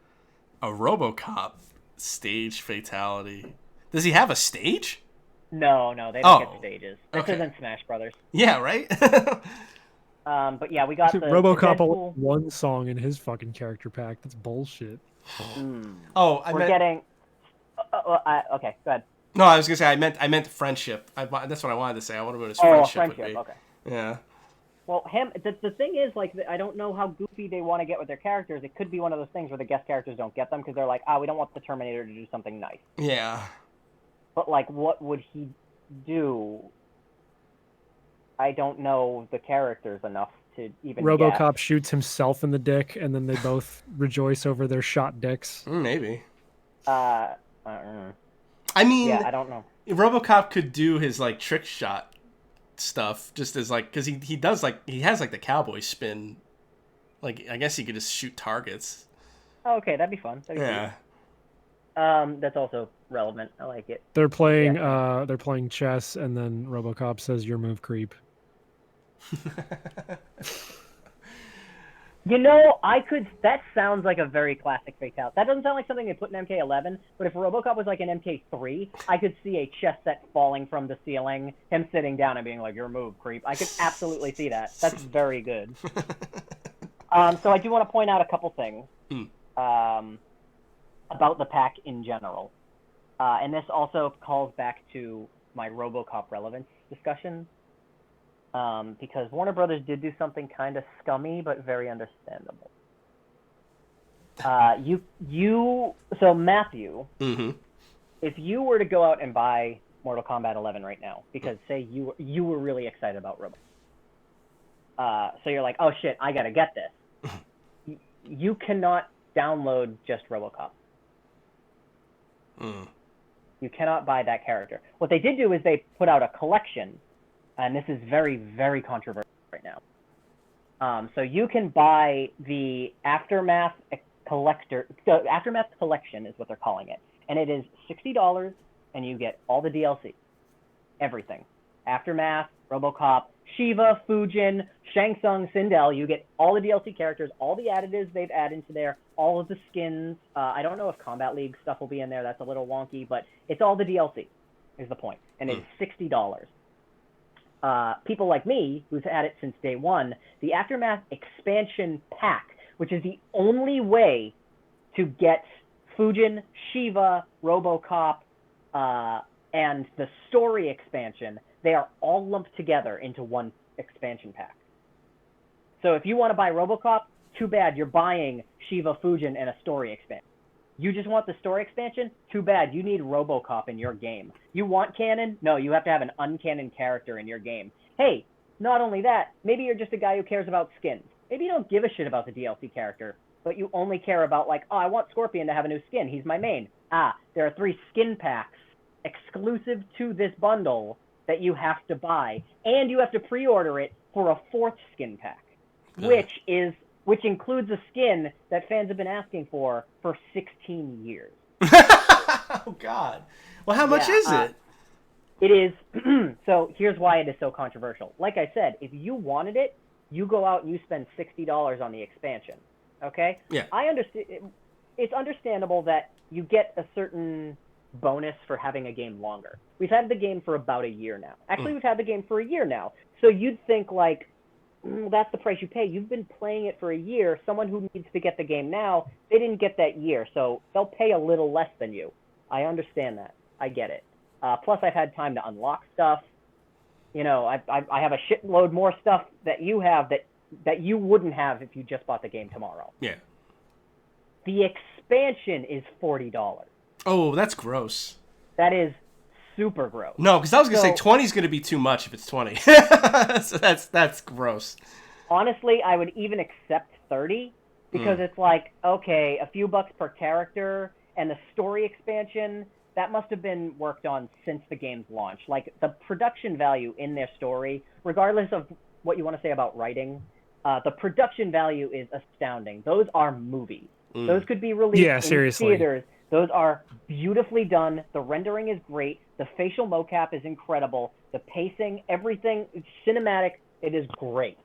RoboCop stage fatality. Does he have a stage? No, they don't get stages. This okay. isn't Smash Brothers. Yeah, right? But yeah, we got the RoboCop the only Deadpool. one song in his fucking character pack. That's bullshit. Oh, We're getting. Okay, go ahead. No, I was gonna say I meant friendship. That's what I wanted to say. I wonder what his friendship would be. Okay. Yeah. Well, the thing is, I don't know how goofy they want to get with their characters. It could be one of those things where the guest characters don't get them because they're like, we don't want the Terminator to do something nice. Yeah. But what would he do? I don't know the characters enough to even RoboCop guess. shoots himself in the dick, and then they both rejoice over their shot dicks. Maybe. I don't know. I mean, Yeah, I don't know. RoboCop could do his trick shot stuff just as because he does he has the cowboy spin. I guess he could just shoot targets. Oh, okay, that'd be fun. That'd be Yeah. That's also relevant. I like it. They're playing Yeah. they're playing chess, and then RoboCop says your move creep. You know, that sounds like a very classic fake out. That doesn't sound like something they put in MK11, but if RoboCop was like an MK3, I could see a chess set falling from the ceiling, him sitting down and being like, your move, creep. I could absolutely see that. That's very good. So I do want to point out a couple things about the pack in general. And this also calls back to my RoboCop relevance discussion. Because Warner Brothers did do something kind of scummy, but very understandable. So Matthew, if you were to go out and buy Mortal Kombat 11 right now, because say you were really excited about RoboCop, so you're like, oh shit, I gotta get this. You cannot download just RoboCop. You cannot buy that character. What they did do is they put out a collection. And this is very, very controversial right now. So you can buy the Aftermath collector. The Aftermath collection is what they're calling it, and it is $60, and you get all the DLC, everything. Aftermath, RoboCop, Shiva, Fujin, Shang Tsung, Sindel. You get all the DLC characters, all the additives they've added into there, all of the skins. I don't know if Combat League stuff will be in there. That's a little wonky, but it's all the DLC. Is the point, and it's $60. People like me, who's had it since day one, the Aftermath expansion pack, which is the only way to get Fujin, Shiva, RoboCop, and the story expansion, they are all lumped together into one expansion pack. So if you want to buy RoboCop, too bad, you're buying Shiva, Fujin, and a story expansion. You just want the story expansion? Too bad, you need RoboCop in your game. You want canon? No, you have to have an uncanon character in your game. Hey, not only that, maybe you're just a guy who cares about skins. Maybe you don't give a shit about the DLC character, but you only care about like, oh, I want Scorpion to have a new skin. He's my main. There are 3 skin packs exclusive to this bundle that you have to buy, and you have to pre-order it for a 4th skin pack, which includes a skin that fans have been asking for 16 years. Oh, God. Well, how much is it? It is. So here's why it is so controversial. Like I said, if you wanted it, you go out and you spend $60 on the expansion. Okay? Yeah. I understand. It's understandable that you get a certain bonus for having a game longer. We've had the game for about a year now. Actually, we've had the game for a year now. So you'd think like, that's the price you pay. You've been playing it for a year. Someone who needs to get the game now, they didn't get that year, so they'll pay a little less than you. I understand that. I get it. Plus, I've had time to unlock stuff. You know, I have a shitload more stuff that you have that you wouldn't have if you just bought the game tomorrow. Yeah. The expansion is $40. Oh, that's gross. That is super gross. No, because I was going to say 20 is going to be too much if it's 20. So that's gross. Honestly, I would even accept 30 because it's like, okay, a few bucks per character, and the story expansion, that must have been worked on since the game's launch. Like, the production value in their story, regardless of what you want to say about writing, the production value is astounding. Those are movies. Those could be released in theaters. Those are beautifully done. The rendering is great. The facial mocap is incredible. The pacing, everything, it's cinematic. It is great.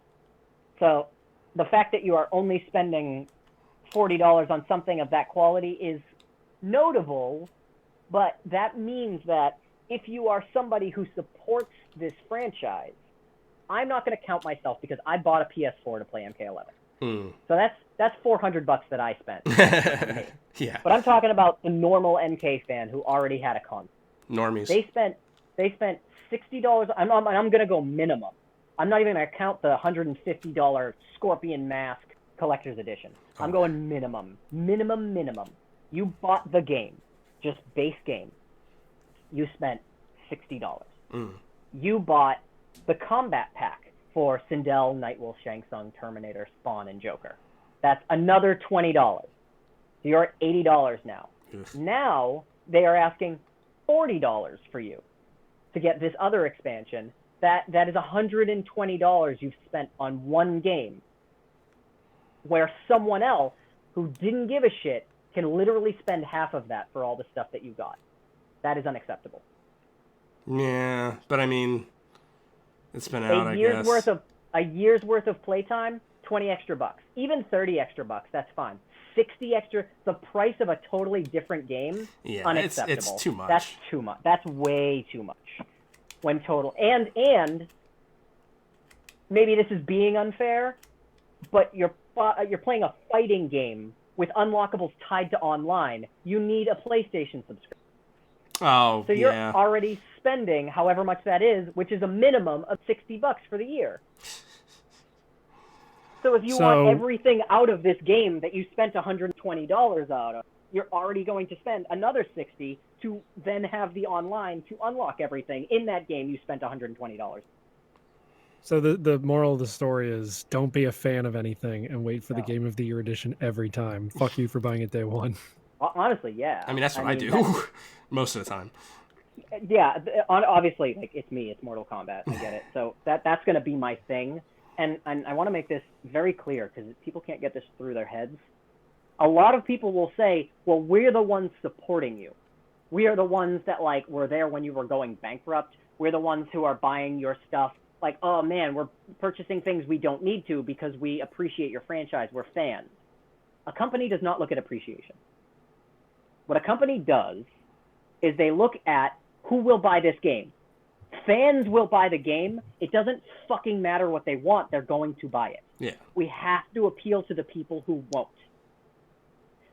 So the fact that you are only spending $40 on something of that quality is notable, but that means that if you are somebody who supports this franchise, I'm not going to count myself because I bought a PS4 to play MK11. So that's $400 that I spent. Yeah. But I'm talking about the normal MK fan who already had a console. Normies. They spent $60. I'm gonna go minimum. I'm not even gonna count the $150 Scorpion Mask Collector's Edition. I'm going minimum. You bought the game, just base game. You spent $60. You bought the combat pack for Sindel, Nightwolf, Shang Tsung, Terminator, Spawn, and Joker. That's another $20. So you're at $80 now. Now they are asking $40 for you to get this other expansion. That is $120 you've spent on one game, where someone else who didn't give a shit can literally spend half of that for all the stuff that you got. That is unacceptable. Yeah, but I mean, it's been out, I guess. A year's worth of playtime, $20 extra. Even $30 extra, that's fine. 60 extra, the price of a totally different game, Yeah, unacceptable. it's too much. That's too much. That's way too much. When total, and maybe this is being unfair, but you're playing a fighting game with unlockables tied to online. You need a PlayStation subscription. Oh, so you're yeah. already spending however much that is, which is a minimum of $60 for the year. So if you want everything out of this game that you spent $120 out of, you're already going to spend another $60 to then have the online to unlock everything in that game you spent $120. So the moral of the story is don't be a fan of anything and wait for the Game of the Year edition every time. Fuck you for buying it day one. Honestly, yeah. I mean, that's what I do most of the time. Yeah, obviously, like, it's me. It's Mortal Kombat. I get it. So that's going to be my thing. And I want to make this very clear because people can't get this through their heads. A lot of people will say, well, we're the ones supporting you. We are the ones that, like, were there when you were going bankrupt. We're the ones who are buying your stuff. Like, oh, man, we're purchasing things we don't need to because we appreciate your franchise. We're fans. A company does not look at appreciation. What a company does is they look at who will buy this game. Fans will buy the game. It doesn't fucking matter what they want. They're going to buy it. Yeah. We have to appeal to the people who won't.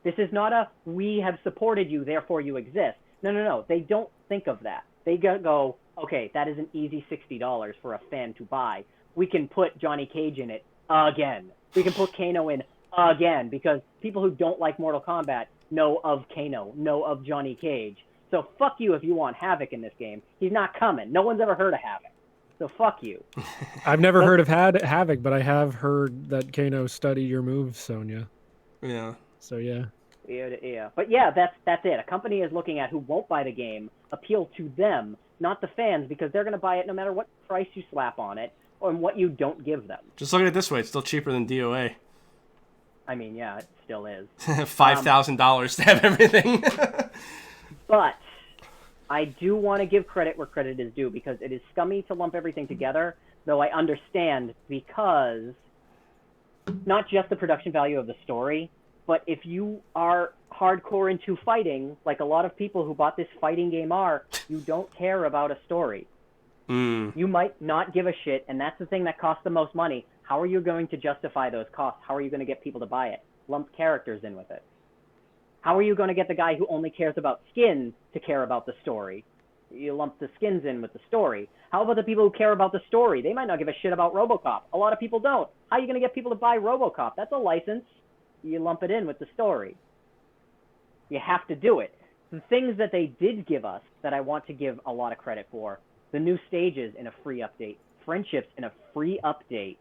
This is not a, we have supported you, therefore you exist. No. They don't think of that. They go, okay, that is an easy $60 for a fan to buy. We can put Johnny Cage in it again. We can put Kano in again because people who don't like Mortal Kombat know of Kano, know of Johnny Cage. So fuck you if you want Havoc in this game. He's not coming. No one's ever heard of Havoc. So fuck you. I've never heard of Havoc, but I have heard that Kano studied your moves, Sonya. Yeah. So yeah. Yeah. But yeah, that's it. A company is looking at who won't buy the game, appeal to them, not the fans, because they're going to buy it no matter what price you slap on it or what you don't give them. Just look at it this way. It's still cheaper than DOA. I mean, yeah, it still is. $5,000 to have everything. But I do want to give credit where credit is due because it is scummy to lump everything together, though I understand because not just the production value of the story, but if you are hardcore into fighting, like a lot of people who bought this fighting game are, you don't care about a story. You might not give a shit, and that's the thing that costs the most money. How are you going to justify those costs? How are you going to get people to buy it? Lump characters in with it. How are you going to get the guy who only cares about skins to care about the story? You lump the skins in with the story. How about the people who care about the story? They might not give a shit about RoboCop. A lot of people don't. How are you going to get people to buy RoboCop? That's a license. You lump it in with the story. You have to do it. The things that they did give us that I want to give a lot of credit for, the new stages in a free update, friendships in a free update,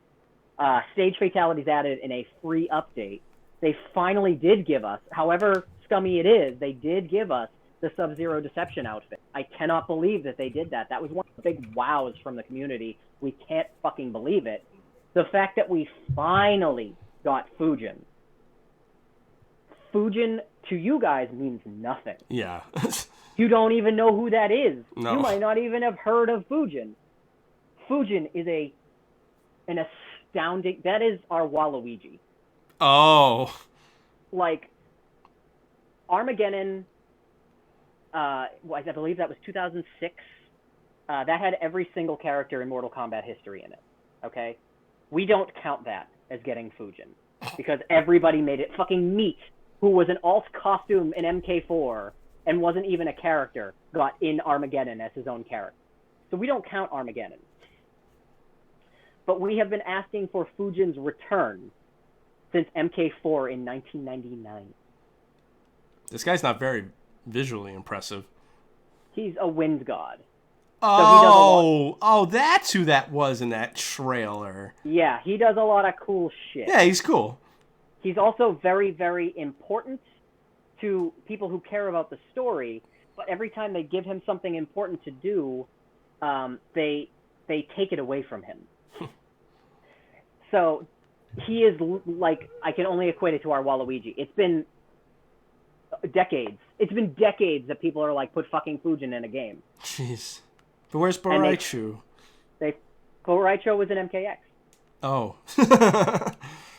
stage fatalities added in a free update. They finally did give us, however scummy it is, they did give us the Sub-Zero Deception outfit. I cannot believe that they did that. That was one of the big wows from the community. We can't fucking believe it. The fact that we finally got Fujin. Fujin to you guys means nothing. Yeah. You don't even know who that is. No. You might not even have heard of Fujin. Fujin is an astounding, that is our Waluigi. Oh. Like, Armageddon, I believe that was 2006. That had every single character in Mortal Kombat history in it. Okay? We don't count that as getting Fujin. Because everybody made it. Fucking Meat, who was an alt costume in MK4 and wasn't even a character, got in Armageddon as his own character. So we don't count Armageddon. But we have been asking for Fujin's return since MK4 in 1999. This guy's not very visually impressive. He's a wind god. Oh, that's who that was in that trailer. Yeah, he does a lot of cool shit. Yeah, he's cool. He's also very, very important to people who care about the story, but every time they give him something important to do, they take it away from him. So he is like, I can only equate it to our Waluigi. It's been decades. It's been decades that people are like, put fucking Fujin in a game. Jeez. But where's And Boraichu? Boraicho was an MKX. Oh.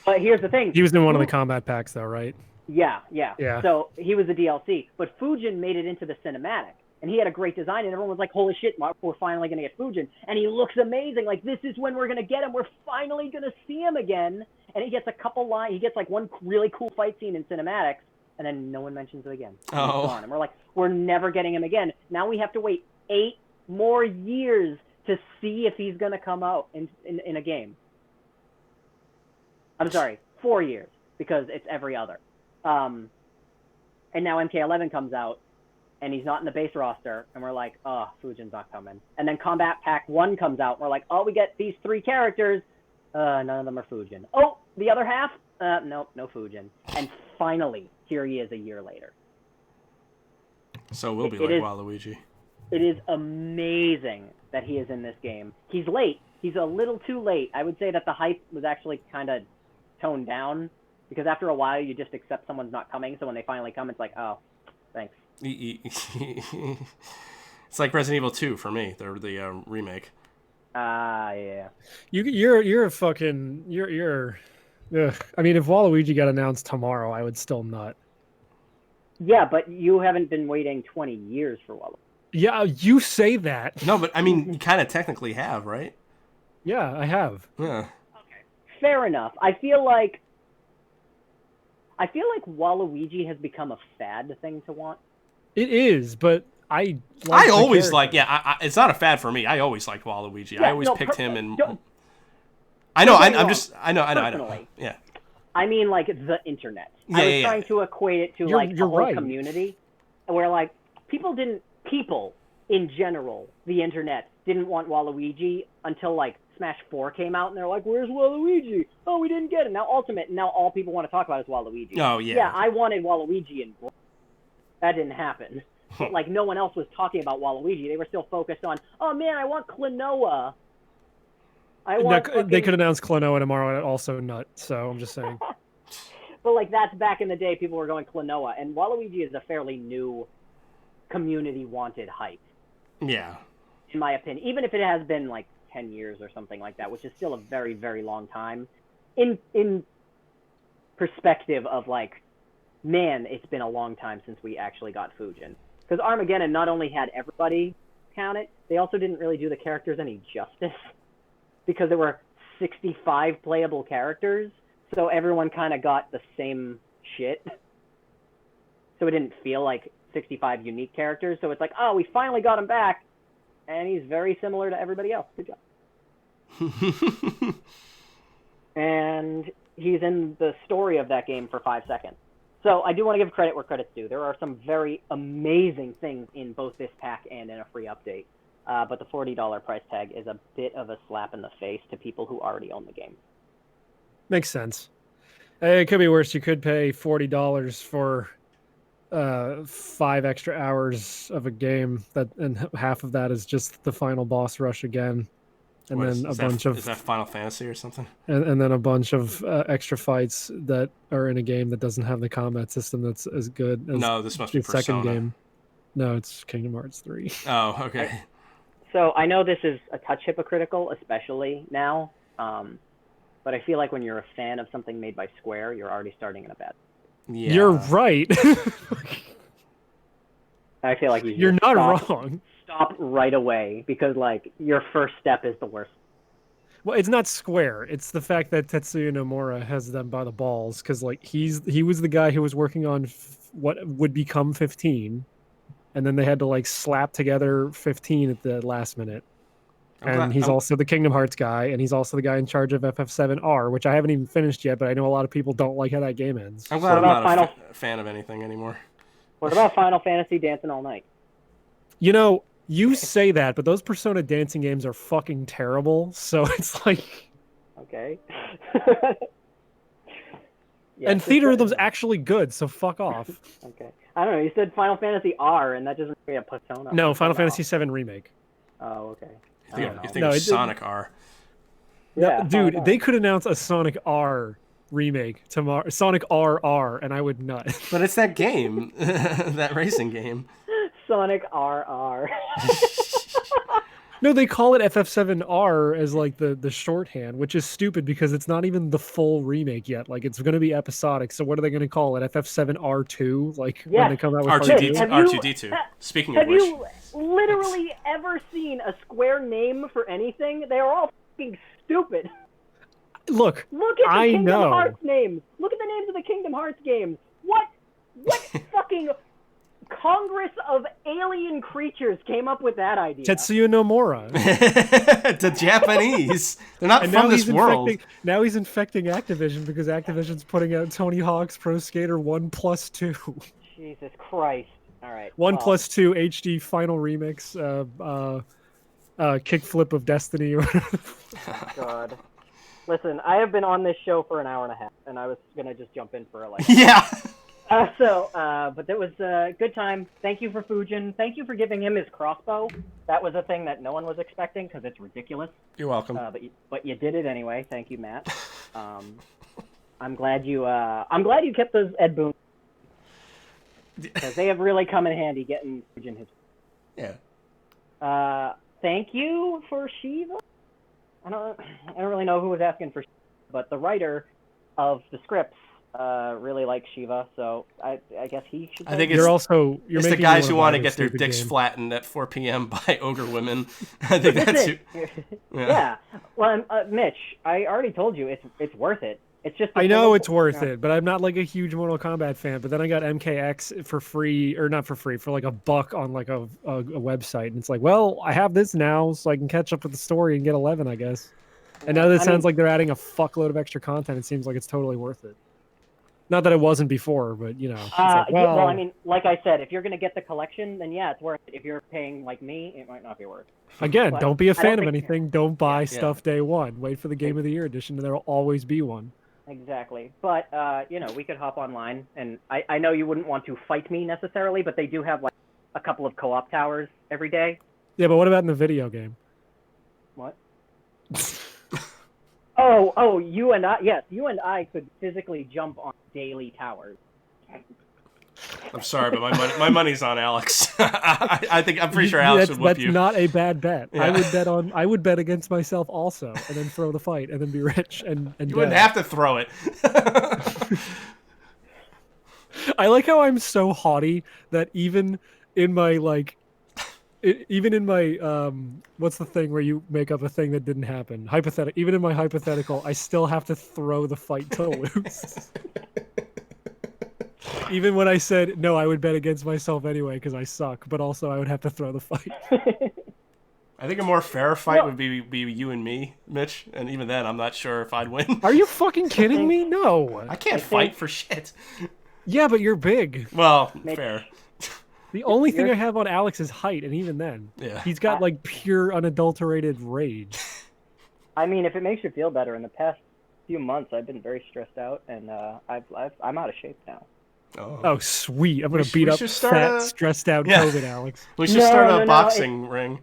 But here's the thing. He was in one of the combat packs, though, right? Yeah. Yeah. So he was a DLC, but Fujin made it into the cinematic, and he had a great design, and everyone was like, "Holy shit, we're finally gonna get Fujin!" And he looks amazing. Like, this is when we're gonna get him. We're finally gonna see him again. And he gets a couple lines. He gets like one really cool fight scene in cinematics, and then no one mentions it again. And he's gone. And we're like, we're never getting him again. Now we have to wait 8 more years to see if he's gonna come out in a game. I'm sorry, 4 years, because it's every other. And now MK11 comes out, and he's not in the base roster, and we're like, oh, Fujin's not coming. And then Combat Pack 1 comes out, and we're like, oh, we get these 3 characters. None of them are Fujin. Oh, the other half? Nope, no Fujin. And finally, here he is a year later. So we'll be like Waluigi. It is amazing that he is in this game. He's late. He's a little too late. I would say that the hype was actually kind of toned down, because after a while you just accept someone's not coming, so when they finally come, it's like, oh, thanks. It's like Resident Evil 2 for me, the remake. Yeah. You're a fucking you're. Ugh. I mean, if Waluigi got announced tomorrow, I would still nut. Yeah, but you haven't been waiting 20 years for Waluigi. Yeah, you say that. No, but I mean, you kind of technically have, right? Yeah, I have. Yeah. Fair enough. I feel like Waluigi has become a fad thing to want. It is, but I always it's not a fad for me. I always liked Waluigi. Yeah, I always picked him, and I know. Yeah. I mean, like, the internet. Yeah, I was trying to equate it to like a whole right. community, where like people in general, the internet didn't want Waluigi until like Smash 4 came out, and they're like, "Where's Waluigi? Oh, we didn't get it." Now Ultimate, and now all people want to talk about is Waluigi. Oh yeah. Yeah, I wanted Waluigi, and that didn't happen. But like, no one else was talking about Waluigi. They were still focused on, oh man, I want Klonoa. They could announce Klonoa tomorrow, and I'd also nut. So I'm just saying. But like, that's back in the day. People were going Klonoa, and Waluigi is a fairly new community wanted hype. Yeah. In my opinion, even if it has been like 10 years or something like that, which is still a very, very long time, in perspective of like, man, it's been a long time since we actually got Fujin. Because Armageddon not only had everybody count it, they also didn't really do the characters any justice, because there were 65 playable characters, so everyone kind of got the same shit. So it didn't feel like 65 unique characters. So it's like, oh, we finally got him back, and he's very similar to everybody else. Good job. And he's in the story of that game for 5 seconds. So I do want to give credit where credit's due. There are some very amazing things in both this pack and in a free update. But the $40 price tag is a bit of a slap in the face to people who already own the game. Makes sense. It could be worse. You could pay $40 for 5 extra hours of a game, and half of that is just the final boss rush again. And then a bunch of... Is that Final Fantasy or something? And then a bunch of extra fights that are in a game that doesn't have the combat system that's as good as this must be the second Persona. game. No, it's Kingdom Hearts 3. Oh, okay. So I know this is a touch hypocritical, especially now, but I feel like when you're a fan of something made by Square, you're already starting in a bad. Yeah. You're right. I feel like you're not wrong. Stop right away, because like your first step is the worst. Well, it's not Square. It's the fact that Tetsuya Nomura has them by the balls, because like he was the guy who was working on what would become 15, and then they had to like slap together 15 at the last minute. And he's also the Kingdom Hearts guy, and he's also the guy in charge of FF7R, which I haven't even finished yet, but I know a lot of people don't like how that game ends. I'm glad I'm not a fan of anything anymore. What about Final Fantasy Dancing All Night? You know, you say that, but those Persona dancing games are fucking terrible, so it's like... Okay. Yes, and Theater Rhythm's actually good, so fuck off. Okay. I don't know, you said Final Fantasy R, and that doesn't be a Persona. No, Final Fantasy VII Remake. Oh, okay. You think of Sonic R. Yeah, dude, they could announce a Sonic R remake tomorrow, Sonic RR, and I would nut. But it's that game, that racing game. Sonic RR. No, they call it FF7R as like the shorthand, which is stupid because it's not even the full remake yet. Like it's going to be episodic. So what are they going to call it? FF7R2? Like when they come out with R2D2. Have R2D2. Speaking of Have which, you literally ever seen a Square name for anything? They are all fucking stupid. Look at the I Kingdom know. Hearts names. Look at the names of the Kingdom Hearts games. What fucking Congress of alien creatures came up with that idea? Tetsuya Nomura. the Japanese, they're not from this world. Now he's infecting Activision because Activision's putting out Tony Hawk's Pro Skater 1+2. Jesus Christ. All right. 1+2 HD final remix, kickflip of Destiny. God. Listen, I have been on this show for an hour and a half, and I was gonna just jump in for like. Yeah. But that was a good time. Thank you for Fujin. Thank you for giving him his crossbow. That was a thing that no one was expecting because it's ridiculous. You're welcome. But you did it anyway. Thank you, Matt. I'm glad you kept those Ed Boon because they have really come in handy getting Fujin his. Yeah. Thank you for Shiva. I don't really know who was asking for, but the writer of the scripts really likes Shiva, so I guess he should. I think you're it's the guys who want to get their dicks flattened at 4 p.m. by ogre women. I think that's who. Yeah. Well, Mitch, I already told you it's worth it. It's just I know it's worth it, but I'm not like a huge Mortal Kombat fan. But then I got MKX for free, or not for free, for like $1 on like a website, and it's like, well, I have this now, so I can catch up with the story and get 11, I guess. And now that it sounds like they're adding a fuckload of extra content, it seems like it's totally worth it. Not that it wasn't before, but you know. Like, well, I mean, like I said, if you're gonna get the collection, then yeah, it's worth it. If you're paying like me, it might not be worth it. Again, don't be a fan of think- anything. Don't buy stuff day one. Wait for the Game of the Year edition, and there will always be one. Exactly. But, we could hop online, and I know you wouldn't want to fight me necessarily, but they do have, like, a couple of co-op towers every day. Yeah, but what about in the video game? What? Oh, you and I could physically jump on daily towers. I'm sorry, but my money's on Alex. I'm pretty sure Alex would whoop you. That's not a bad bet. Yeah. I would bet against myself also, and then throw the fight, and then be rich and you wouldn't have to throw it. I like how I'm so haughty that even in my what's the thing where you make up a thing that didn't happen? Hypothetical. Even in my hypothetical, I still have to throw the fight to lose. Even when I said, no, I would bet against myself anyway because I suck, but also I would have to throw the fight. I think a more fair fight would be you and me, Mitch, and even then, I'm not sure if I'd win. Are you fucking kidding me? No. I can't fight for shit. Yeah, but you're big. Well, fair. The only thing I have on Alex is height, and even then, he's got like pure unadulterated rage. I mean, if it makes you feel better, in the past few months, I've been very stressed out, and I'm out of shape now. Oh, sweet! I'm gonna beat up fat, stressed out COVID, Alex. We should start a boxing ring.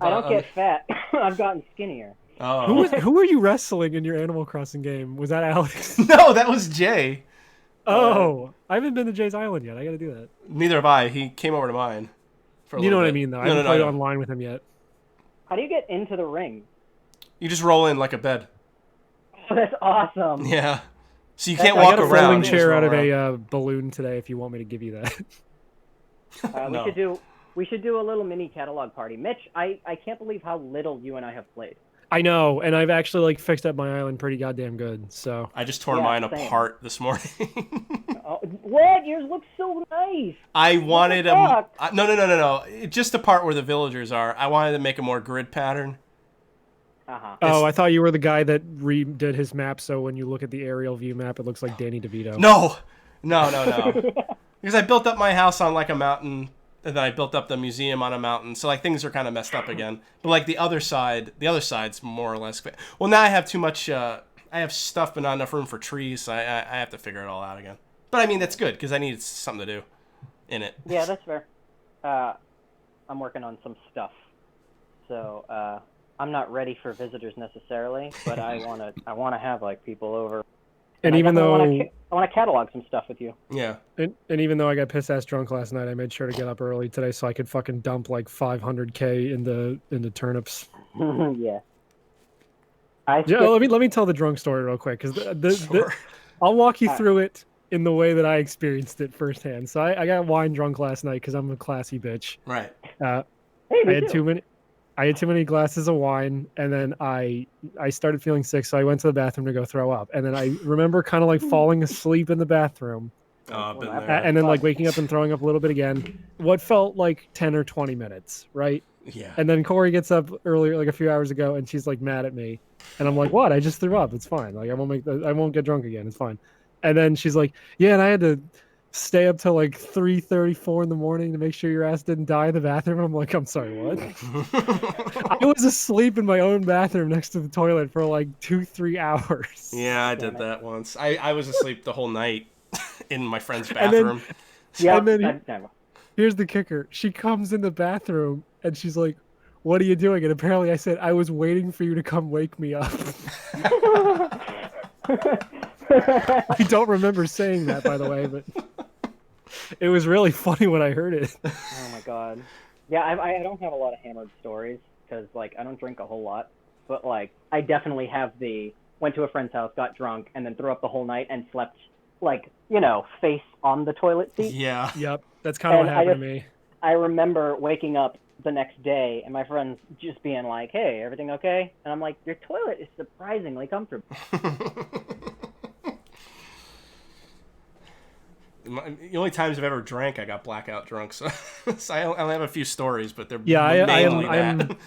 I don't get fat. I've gotten skinnier. Oh. Who were you wrestling in your Animal Crossing game? Was that Alex? No, that was Jay. Oh, I haven't been to Jay's Island yet. I gotta do that. Neither have I. He came over to mine. You know what I mean, though. I haven't played online with him yet. How do you get into the ring? You just roll in like a bed. Oh, that's awesome. Yeah. So you can't walk around. I got a folding chair out of a balloon today. If you want me to give you that. No. We should do a little mini catalog party. Mitch, I can't believe how little you and I have played. I know, and I've actually like fixed up my island pretty goddamn good. So I just tore mine apart this morning. What? Yours looks so nice. I wanted no. Just the part where the villagers are. I wanted to make a more grid pattern. Oh, I thought you were the guy that redid his map, so when you look at the aerial view map, it looks like Danny DeVito. No. Because I built up my house on like a mountain, and then I built up the museum on a mountain, so like things are kind of messed up again. But like the other side's more or less. Well, now I have too much. I have stuff, but not enough room for trees, so I have to figure it all out again. But I mean, that's good because I need something to do in it. Yeah, that's fair. I'm working on some stuff, so I'm not ready for visitors necessarily, but I wanna have like people over. And I even definitely though I want to catalog some stuff with you. Yeah. and even though I got piss ass drunk last night, I made sure to get up early today so I could fucking dump like 500K into turnips. Yeah. I Yeah, skipped. let me tell the drunk story real quick because Sure. I'll walk you Alright. through it in the way that I experienced it firsthand. So I got wine drunk last night because I'm a classy bitch. Right. Uh, Hey, I me had too. I had too many glasses of wine, and then I started feeling sick, so I went to the bathroom to go throw up, and then I remember kind of like falling asleep in the bathroom, Oh, I've been there. and then like waking up and throwing up a little bit again. What felt like 10 or 20 minutes, right? Yeah. And then Corey gets up earlier, like a few hours ago, and she's like mad at me, and I'm like, "What? I just threw up. It's fine. Like I won't get drunk again. It's fine." And then she's like, "Yeah, and I had to stay up till like 3:34 in the morning to make sure your ass didn't die in the bathroom." And I'm like, "I'm sorry, what?" I was asleep in my own bathroom next to the toilet for like 2-3 hours. Yeah, I Damn did it. that once. I was asleep the whole night in my friend's And then- bathroom. Yeah. And then here's the kicker. She comes in the bathroom and she's like, "What are you doing?" And apparently I said, "I was waiting for you to come wake me up." I don't remember saying that, by the way, but it was really funny when I heard it. Oh my god. Yeah, I don't have a lot of hammered stories because like I don't drink a whole lot, but like I definitely have went to a friend's house, got drunk, and then threw up the whole night and slept like face on the toilet seat. Yeah. Yep, that's kind of what And I happened to me. I remember waking up the next day and my friends just being like, "Hey, everything okay?" And I'm like, "Your toilet is surprisingly comfortable." The only times I've ever drank, I got blackout drunk. So, I only have a few stories, but they're Yeah, mainly that.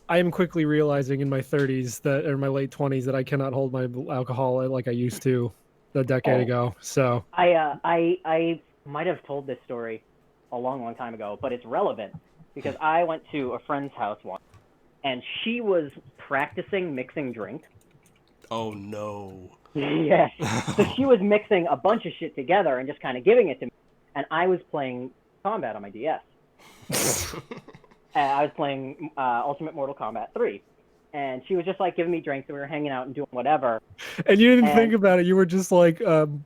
I am quickly realizing in my 30s that, or my late 20s, that I cannot hold my alcohol like I used to a decade ago. So I might have told this story a long time ago, but it's relevant because I went to a friend's house once, and she was practicing mixing drinks. Oh no. Yes. So she was mixing a bunch of shit together and just kind of giving it to me, and I was playing Kombat on my DS. I was playing Ultimate Mortal Kombat 3. And she was just like giving me drinks, and we were hanging out and doing whatever. And you didn't think about it. You were just like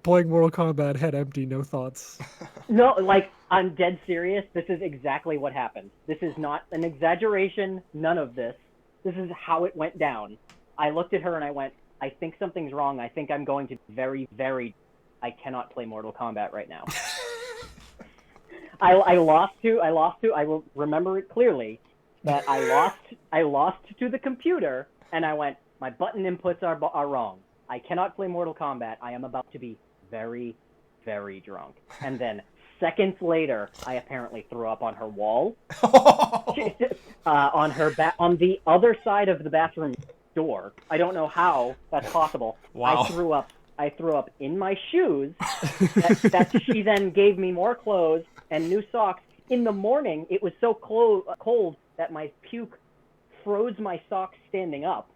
playing Mortal Kombat, head empty, no thoughts. No, like, I'm dead serious. This is exactly what happened. This is not an exaggeration. None of this. This is how it went down. I looked at her and I went, "I think something's wrong. I think I'm going to be very, very... I cannot play Mortal Kombat right now." I lost to, I will remember it clearly, that I lost to the computer, and I went, "My button inputs are wrong. I cannot play Mortal Kombat. I am about to be very, very drunk." And then seconds later, I apparently threw up on her wall, on the other side of the bathroom door. I don't know how that's possible. Wow. I threw up in my shoes. that she then gave me more clothes and new socks. In the morning, it was so cold that my puke froze my socks standing up.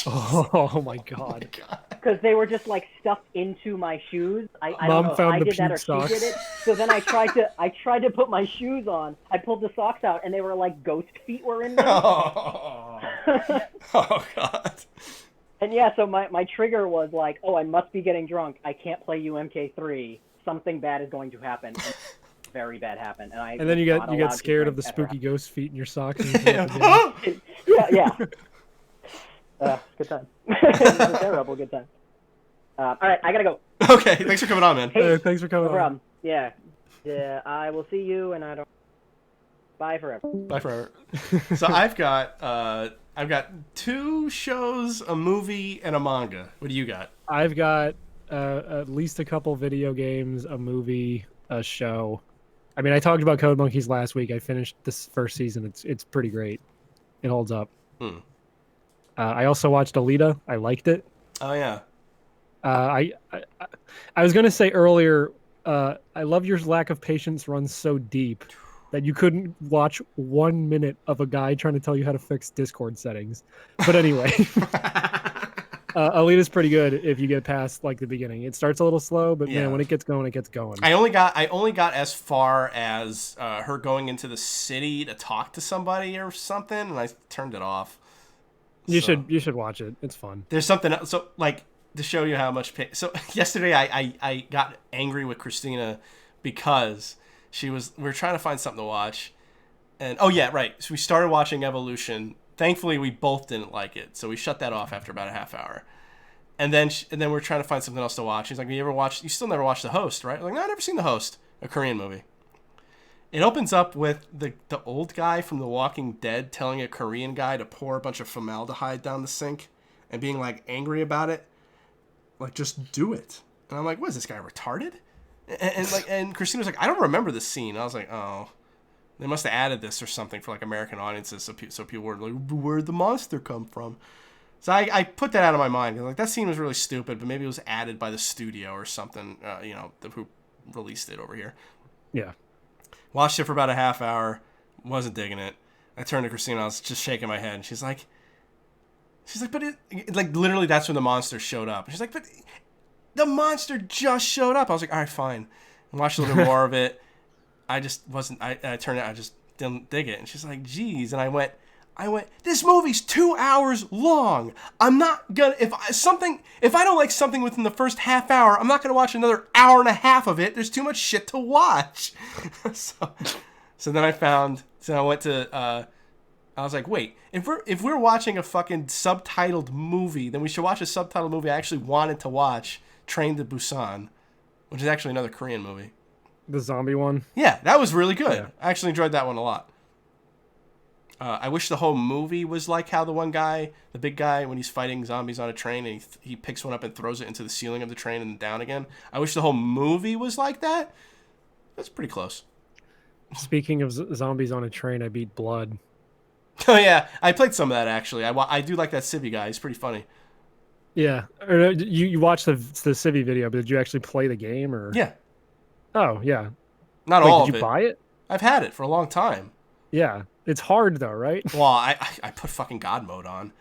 Oh my god. Because they were just like stuffed into my shoes. I Mom don't know if found I the did that or puke socks. she did it. So then I tried to put my shoes on. I pulled the socks out and they were like ghost feet were in them. Oh god. And yeah, so my trigger was like, "Oh, I must be getting drunk. I can't play UMK3. Something bad is going to happen." And very bad happened. And then you get scared of the spooky ghost feet in your socks. And Yeah. Good time. It was a terrible good time. All right, I gotta go. Okay, thanks for coming on, man. Hey, thanks for coming no on. problem. Yeah. I will see you, and I don't. Bye forever. Bye forever. So I've got 2 shows, a movie, and a manga. What do you got? I've got at least a couple video games, a movie, a show. I mean, I talked about Code Monkeys last week. I finished this first season. It's pretty great. It holds up. I also watched Alita. I liked it. Oh yeah. I was gonna say earlier, I love your lack of patience runs so deep that you couldn't watch 1 minute of a guy trying to tell you how to fix Discord settings. But anyway, Alita's pretty good if you get past like the beginning. It starts a little slow, but man, when it gets going, it gets going. I only got as far as her going into the city to talk to somebody or something, and I turned it off. You should watch it. It's fun. There's something else. So like to show you how much pain. So yesterday I got angry with Christina because we were trying to find something to watch, and oh yeah, right. So we started watching Evolution. Thankfully, we both didn't like it, so we shut that off after about a half hour. And then we're trying to find something else to watch. She's like, You still never watched The Host, right? I'm like, no, I've never seen The Host, a Korean movie. It opens up with the old guy from The Walking Dead telling a Korean guy to pour a bunch of formaldehyde down the sink and being like angry about it. Like, just do it. And I'm like, what is this guy, retarded? And Christina's like, I don't remember this scene. I was like, oh, they must have added this or something for like American audiences, so people were like, where'd the monster come from? So I put that out of my mind. Like, that scene was really stupid, but maybe it was added by the studio or something. Who released it over here. Yeah. Watched it for about a half hour. Wasn't digging it. I turned to Christina. I was just shaking my head. And she's like, but like literally that's when the monster showed up. And she's like, but the monster just showed up. I was like, all right, fine. And watched a little bit more of it. I just wasn't. I turned it. I just didn't dig it. And she's like, geez. And I went. This movie's 2 hours long. I'm not gonna if I don't like something within the first half hour, I'm not gonna watch another hour and a half of it. There's too much shit to watch. so then I went to. I was like, wait, if we're watching a fucking subtitled movie, then we should watch a subtitled movie I actually wanted to watch, Train to Busan, which is actually another Korean movie. The zombie one. Yeah, that was really good. Yeah. I actually enjoyed that one a lot. I wish the whole movie was like how the one guy, the big guy, when he's fighting zombies on a train and he picks one up and throws it into the ceiling of the train and down again. I wish the whole movie was like that. That's pretty close. Speaking of zombies on a train, I beat Blood. Oh yeah, I played some of that actually. I do like that Civi guy. He's pretty funny. Yeah. Or you watched the Civi video, but did you actually play the game or? Yeah. Oh yeah. Not Wait, all of did you it. buy it? I've had it for a long time. Yeah. It's hard though, right? Well, I put fucking God mode on.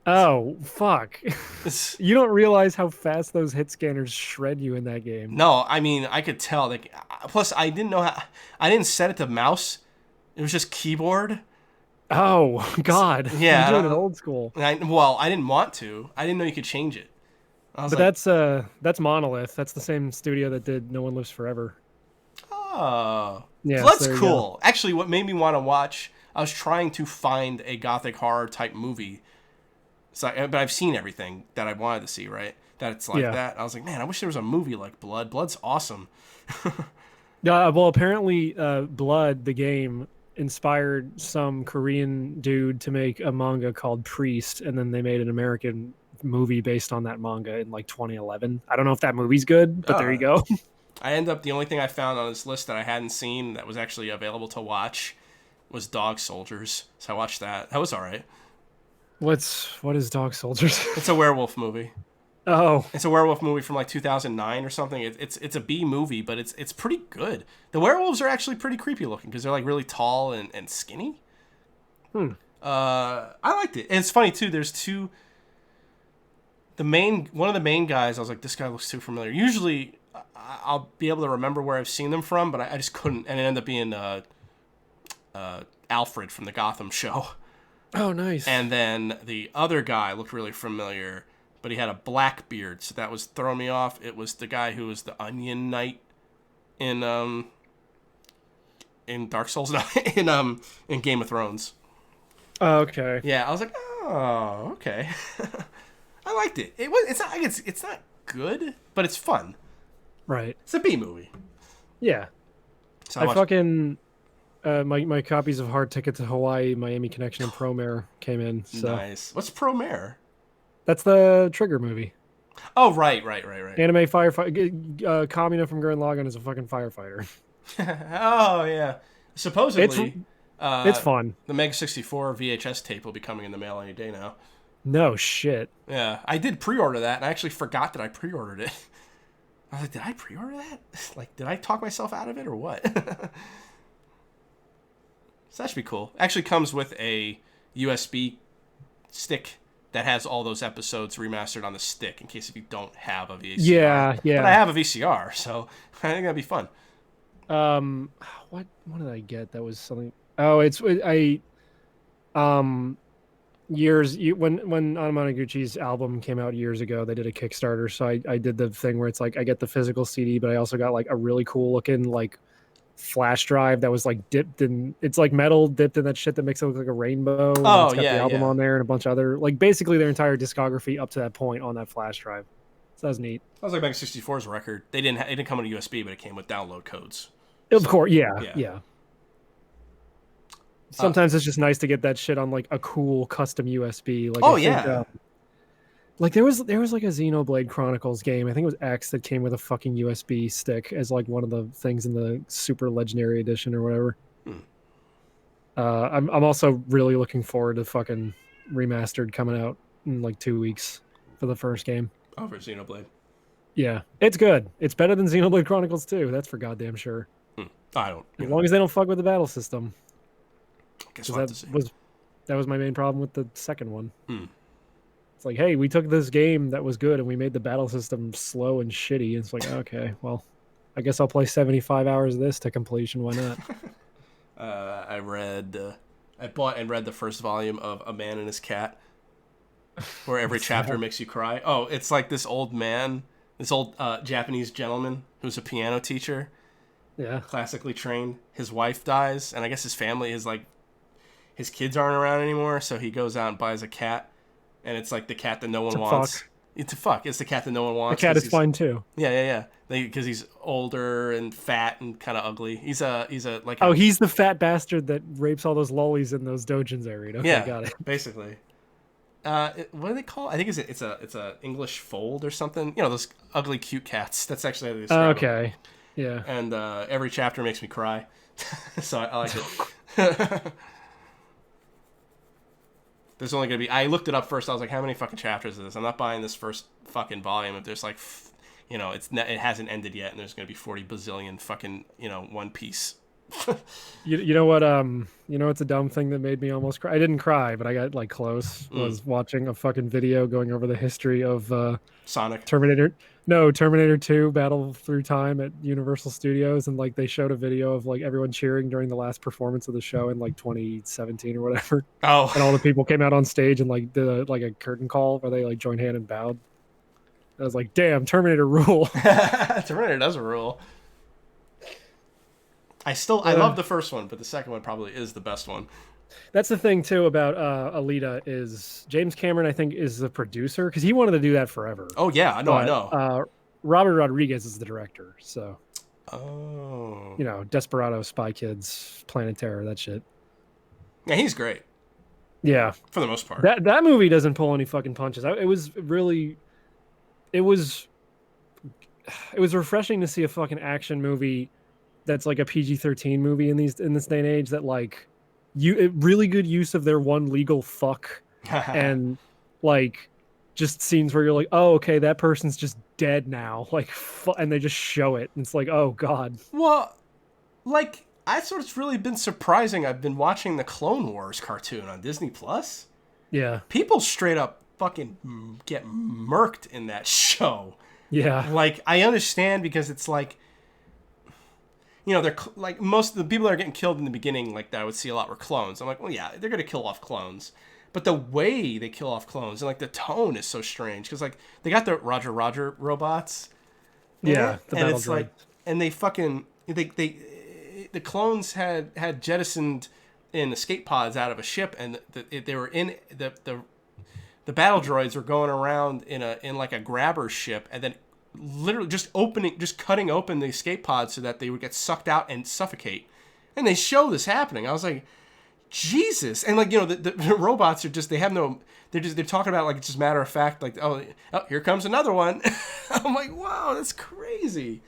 Oh, fuck. It's, You don't realize how fast those hit scanners shred you in that game. no, I mean I could tell. Like, plus I didn't know how. I didn't set it to mouse. It was just keyboard. Oh, God. Yeah, You're doing it old school. I didn't want to. I didn't know you could change it. I was But like, that's Monolith. That's the same studio that did No One Lives Forever. oh, Yeah, so that's so there you cool. Actually, what made me want to watch, I was trying to find a gothic horror type movie. So, but I've seen everything that I wanted to see, right? That it's like Yeah. that. I was like, man, I wish there was a movie like Blood. Blood's awesome. Yeah, well, apparently, Blood, the game, inspired some Korean dude to make a manga called Priest, and then they made an American movie based on that manga in like 2011. I don't know if that movie's good, but there you go. The only thing I found on this list that I hadn't seen that was actually available to watch was Dog Soldiers. So I watched that. That was all right. What is Dog Soldiers? It's a werewolf movie. Oh, It's a werewolf movie from like 2009 or something. It's a B movie, but it's pretty good. The werewolves are actually pretty creepy looking because they're like really tall and skinny. I liked it. And it's funny too. There's two. One of the main guys, I was like, this guy looks too familiar. Usually, I'll be able to remember where I've seen them from, but I just couldn't. And it ended up being Alfred from the Gotham show. oh, nice. And then the other guy looked really familiar, but he had a black beard, so that was throwing me off. It was the guy who was the Onion Knight in Dark Souls, no, in Game of Thrones. Oh, okay. Yeah, I was like, oh, okay. I liked it. It's not good, but it's fun. Right. It's a B movie. Yeah. So I watched- fucking my copies of Hard Ticket to Hawaii, Miami Connection, and Promare came in. So nice. What's Promare? that's the Trigger movie. Oh, right. Anime firefighter. Kamina from Gurren Lagann is a fucking firefighter. Oh yeah. Supposedly, It's fun. the Mega 64 VHS tape will be coming in the mail any day now. No shit. Yeah, I did pre-order that, and I actually forgot that I pre-ordered it. I was like, did I pre-order that? Like, did I talk myself out of it or what? So that should be cool. Actually comes with a USB stick that has all those episodes remastered on the stick in case if you don't have a VCR. Yeah. But I have a VCR, so I think that'd be fun. What did I get? That was something. Oh, when Anamanaguchi's album came out years ago, they did a Kickstarter. So I did the thing where it's like I get the physical CD, but I also got like a really cool looking like flash drive that was like dipped in, it's like metal dipped in that shit that makes it look like a rainbow. And Oh it's got yeah, the album yeah. on there and a bunch of other, like basically their entire discography up to that point on that flash drive. So that was neat. That was like Mega 64's record. It didn't come with a USB, but it came with download codes. Of course, yeah. yeah. Sometimes it's just nice to get that shit on like a cool custom USB. Like Oh I think, yeah. like there was like a Xenoblade Chronicles game. I think it was X that came with a fucking USB stick as like one of the things in the Super Legendary Edition or whatever. I'm also really looking forward to fucking remastered coming out in like 2 weeks for the first game. Oh, for Xenoblade. Yeah, it's good. It's better than Xenoblade Chronicles 2. That's for goddamn sure. I don't. As long as they don't fuck with the battle system. Guess we'll have to see. That was my main problem with the second one. It's like, hey, we took this game that was good and we made the battle system slow and shitty. It's like, okay, well, I guess I'll play 75 hours of this to completion. Why not? I bought and read the first volume of A Man and His Cat, where every chapter makes you cry. Oh, it's like this old man, this old Japanese gentleman who's a piano teacher. Yeah. Classically trained. His wife dies, and I guess his family is like, his kids aren't around anymore, so he goes out and buys a cat, and it's like the cat that no one wants. Fuck. It's a fuck. It's the cat that no one wants. The cat is fine too. Yeah. Because he's older and fat and kind of ugly. He's a like. He's the fat bastard that rapes all those lollies in those dojins I read. Okay, yeah, got it. Basically. What do they call it? I think it's a English fold or something. You know, those ugly cute cats. That's actually how they describe them. Okay. Yeah. And every chapter makes me cry, so I like it. There's only gonna be. I looked it up first. I was like, how many fucking chapters is this? I'm not buying this first fucking volume if there's like, it hasn't ended yet, and there's gonna be 40 bazillion fucking One Piece. You know what? It's a dumb thing that made me almost cry. I didn't cry, but I got like close. Was watching a fucking video going over the history of Sonic. Terminator 2 Battle Through Time at Universal Studios, and like they showed a video of like everyone cheering during the last performance of the show in like 2017 or whatever. Oh. And all the people came out on stage and like did like a curtain call where they like joined hand and bowed. I was like, damn, Terminator rule. Terminator does rule. I love the first one, but the second one probably is the best one. That's the thing too about Alita is James Cameron, I think, is the producer because he wanted to do that forever. Oh yeah, I know. Robert Rodriguez is the director, so. Oh. Desperado, Spy Kids, Planet Terror, that shit. Yeah, he's great. Yeah, for the most part. That movie doesn't pull any fucking punches. It was refreshing to see a fucking action movie that's like a PG-13 movie in this day and age that like really good use of their one legal fuck and like just scenes where you're like, oh, okay, that person's just dead now, like, and they just show it, and it's like, oh god. Well, like, that's what's really been surprising. I've been watching the Clone Wars cartoon on Disney Plus. Yeah, people straight up fucking get murked in that show. Yeah, like, I understand because it's like, they're like most of the people that are getting killed in the beginning, like that I would see a lot were clones. I'm like, well, yeah, they're gonna kill off clones. But the way they kill off clones and like the tone is so strange because like they got the Roger robots, yeah, and it's like, and they fucking the clones had jettisoned in escape pods out of a ship, and they were in the battle droids were going around in like a grabber ship, and then literally just cutting open the escape pods so that they would get sucked out and suffocate, and they show this happening. I was like, Jesus. And like, the robots are just, they're talking about like, it's just matter of fact, like, oh, here comes another one. I'm like, wow, that's crazy.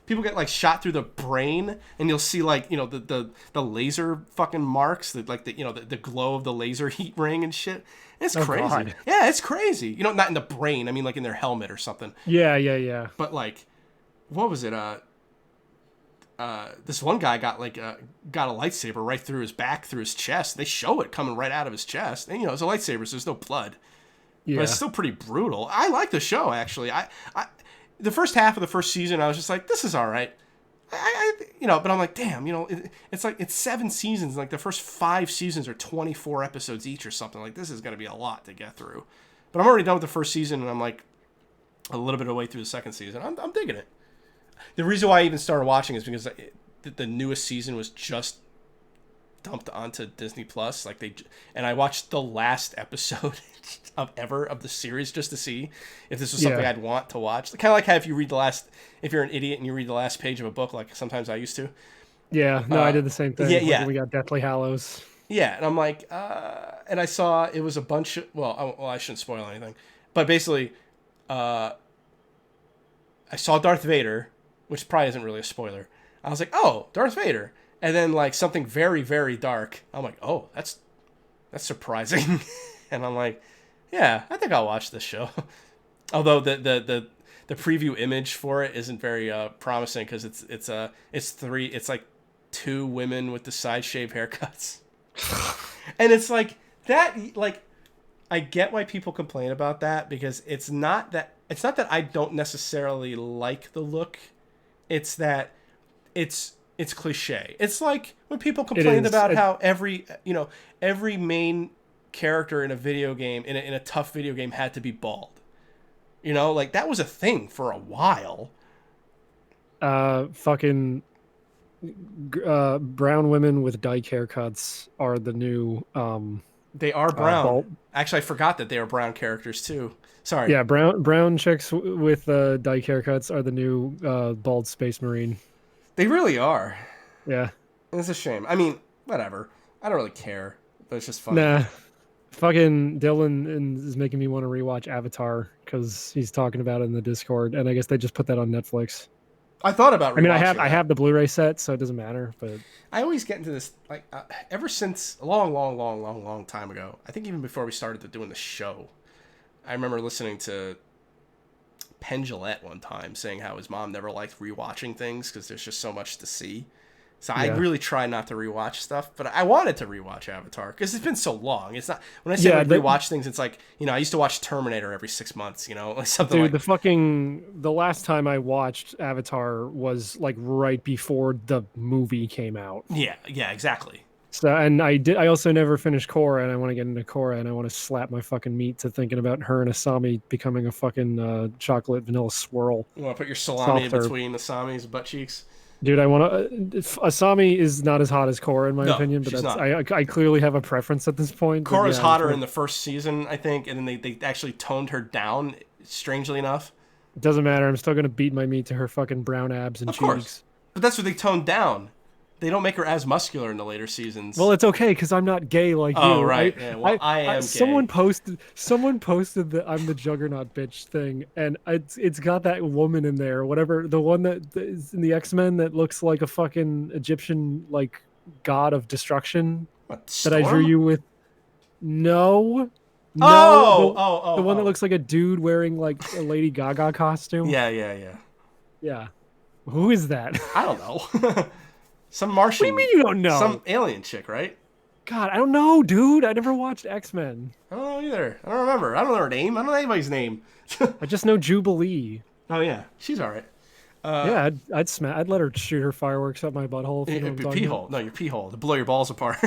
People get like shot through the brain, and you'll see like, the laser fucking marks, the glow of the laser heat ring and shit. It's crazy. God. Yeah, it's crazy. Not in the brain. I mean, like in their helmet or something. Yeah. But like, what was it? This one guy got a lightsaber right through his back, through his chest. They show it coming right out of his chest. And, it's a lightsaber, so there's no blood. Yeah. But it's still pretty brutal. I like the show, actually. The first half of the first season, I was just like, this is all right. but I'm like, damn, it's like it's 7 seasons. Like the first 5 seasons are 24 episodes each or something. Like this is gonna be a lot to get through. But I'm already done with the first season, and I'm like a little bit of the way through the second season. I'm digging it. The reason why I even started watching is because the newest season was just dumped onto Disney Plus. And I watched the last episode of the series just to see if this was something I'd want to watch. Kind of like how if you're an idiot and you read the last page of a book, like sometimes I used to. Yeah, no, I did the same thing. Yeah. We got Deathly Hallows. Yeah, and I'm like, and I saw it was a bunch of, I shouldn't spoil anything, but basically, I saw Darth Vader, which probably isn't really a spoiler. I was like, oh, Darth Vader. And then like something very, very dark. I'm like, oh, that's surprising. And I'm like, yeah, I think I'll watch this show. Although the preview image for it isn't very promising because it's like 2 women with the side shave haircuts. And it's like that, like I get why people complain about that because it's not that I don't necessarily like the look. It's that it's cliche. It's like when people complained about how every main character in a video game, in a tough video game, had to be bald. Like that was a thing for a while. Fucking brown women with dyke haircuts are the new. They are brown. Actually, I forgot that they are brown characters too. Sorry. Yeah, brown chicks with dyke haircuts are the new bald space marine. They really are. Yeah. It's a shame. I mean, whatever. I don't really care, but it's just funny. Nah. Fucking Dylan is making me want to rewatch Avatar because he's talking about it in the Discord, and I guess they just put that on Netflix. I thought about rewatching I have the Blu-ray set, so it doesn't matter. But I always get into this ever since a long time ago. I think even before we started doing the show, I remember listening to Penn Jillette one time saying how his mom never liked rewatching things because there's just so much to see. So I really try not to rewatch stuff, but I wanted to rewatch Avatar because it's been so long. It's not when I say rewatch things, it's like I used to watch Terminator every 6 months, like something. Dude, the last time I watched Avatar was like right before the movie came out. Yeah, exactly. So and I also never finished Korra, and I want to get into Korra, and I want to slap my fucking meat to thinking about her and Asami becoming a fucking chocolate vanilla swirl. You want to put your salami in between Asami's butt cheeks? Dude, I want to. Asami is not as hot as Korra in my opinion, but I clearly have a preference at this point. Korra's hotter in the first season, I think, and then they actually toned her down. Strangely enough, it doesn't matter. I'm still gonna beat my meat to her fucking brown abs and cheeks. Of course, but that's what they toned down. They don't make her as muscular in the later seasons. Well, it's okay because I'm not gay like you. Oh, right. I am gay. Someone posted the I'm the Juggernaut bitch thing, and it's got that woman in there, whatever, the one that is in the X-Men that looks like a fucking Egyptian like god of destruction. What, Storm? That I drew you with. No. The one that looks like a dude wearing like a Lady Gaga costume. Yeah. Who is that? I don't know. Some Martian. What do you mean you don't know? Some alien chick, right? God, I don't know, dude. I never watched X-Men. I don't know either. I don't remember. I don't know her name. I don't know anybody's name. I just know Jubilee. Oh yeah, she's all right. Yeah, I'd let her shoot her fireworks up my butthole. Your pee hole. No, your pee hole to blow your balls apart.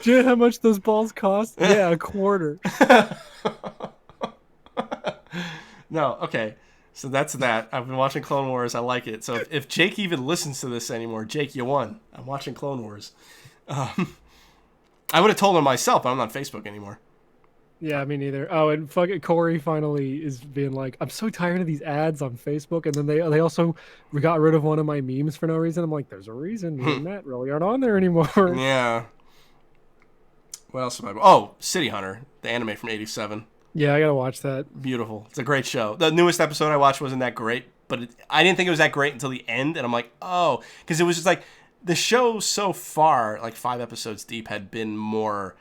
Do you know how much those balls cost? Yeah, a quarter. No, okay. So that's that. I've been watching Clone Wars. I like it. So if Jake even listens to this anymore, Jake, you won. I'm watching Clone Wars. I would have told him myself, but I'm not on Facebook anymore. Yeah, me neither. Oh, and fucking Corey finally is being like, I'm so tired of these ads on Facebook. And then they also got rid of one of my memes for no reason. I'm like, there's a reason. Me and Matt really aren't on there anymore. Yeah. What else am I? Oh, City Hunter, the anime from '87. Yeah, I gotta watch that. Beautiful. It's a great show. The newest episode I watched wasn't that great, but I didn't think it was that great until the end, and I'm like, oh, because it was just like the show so far, like 5 episodes deep, had been more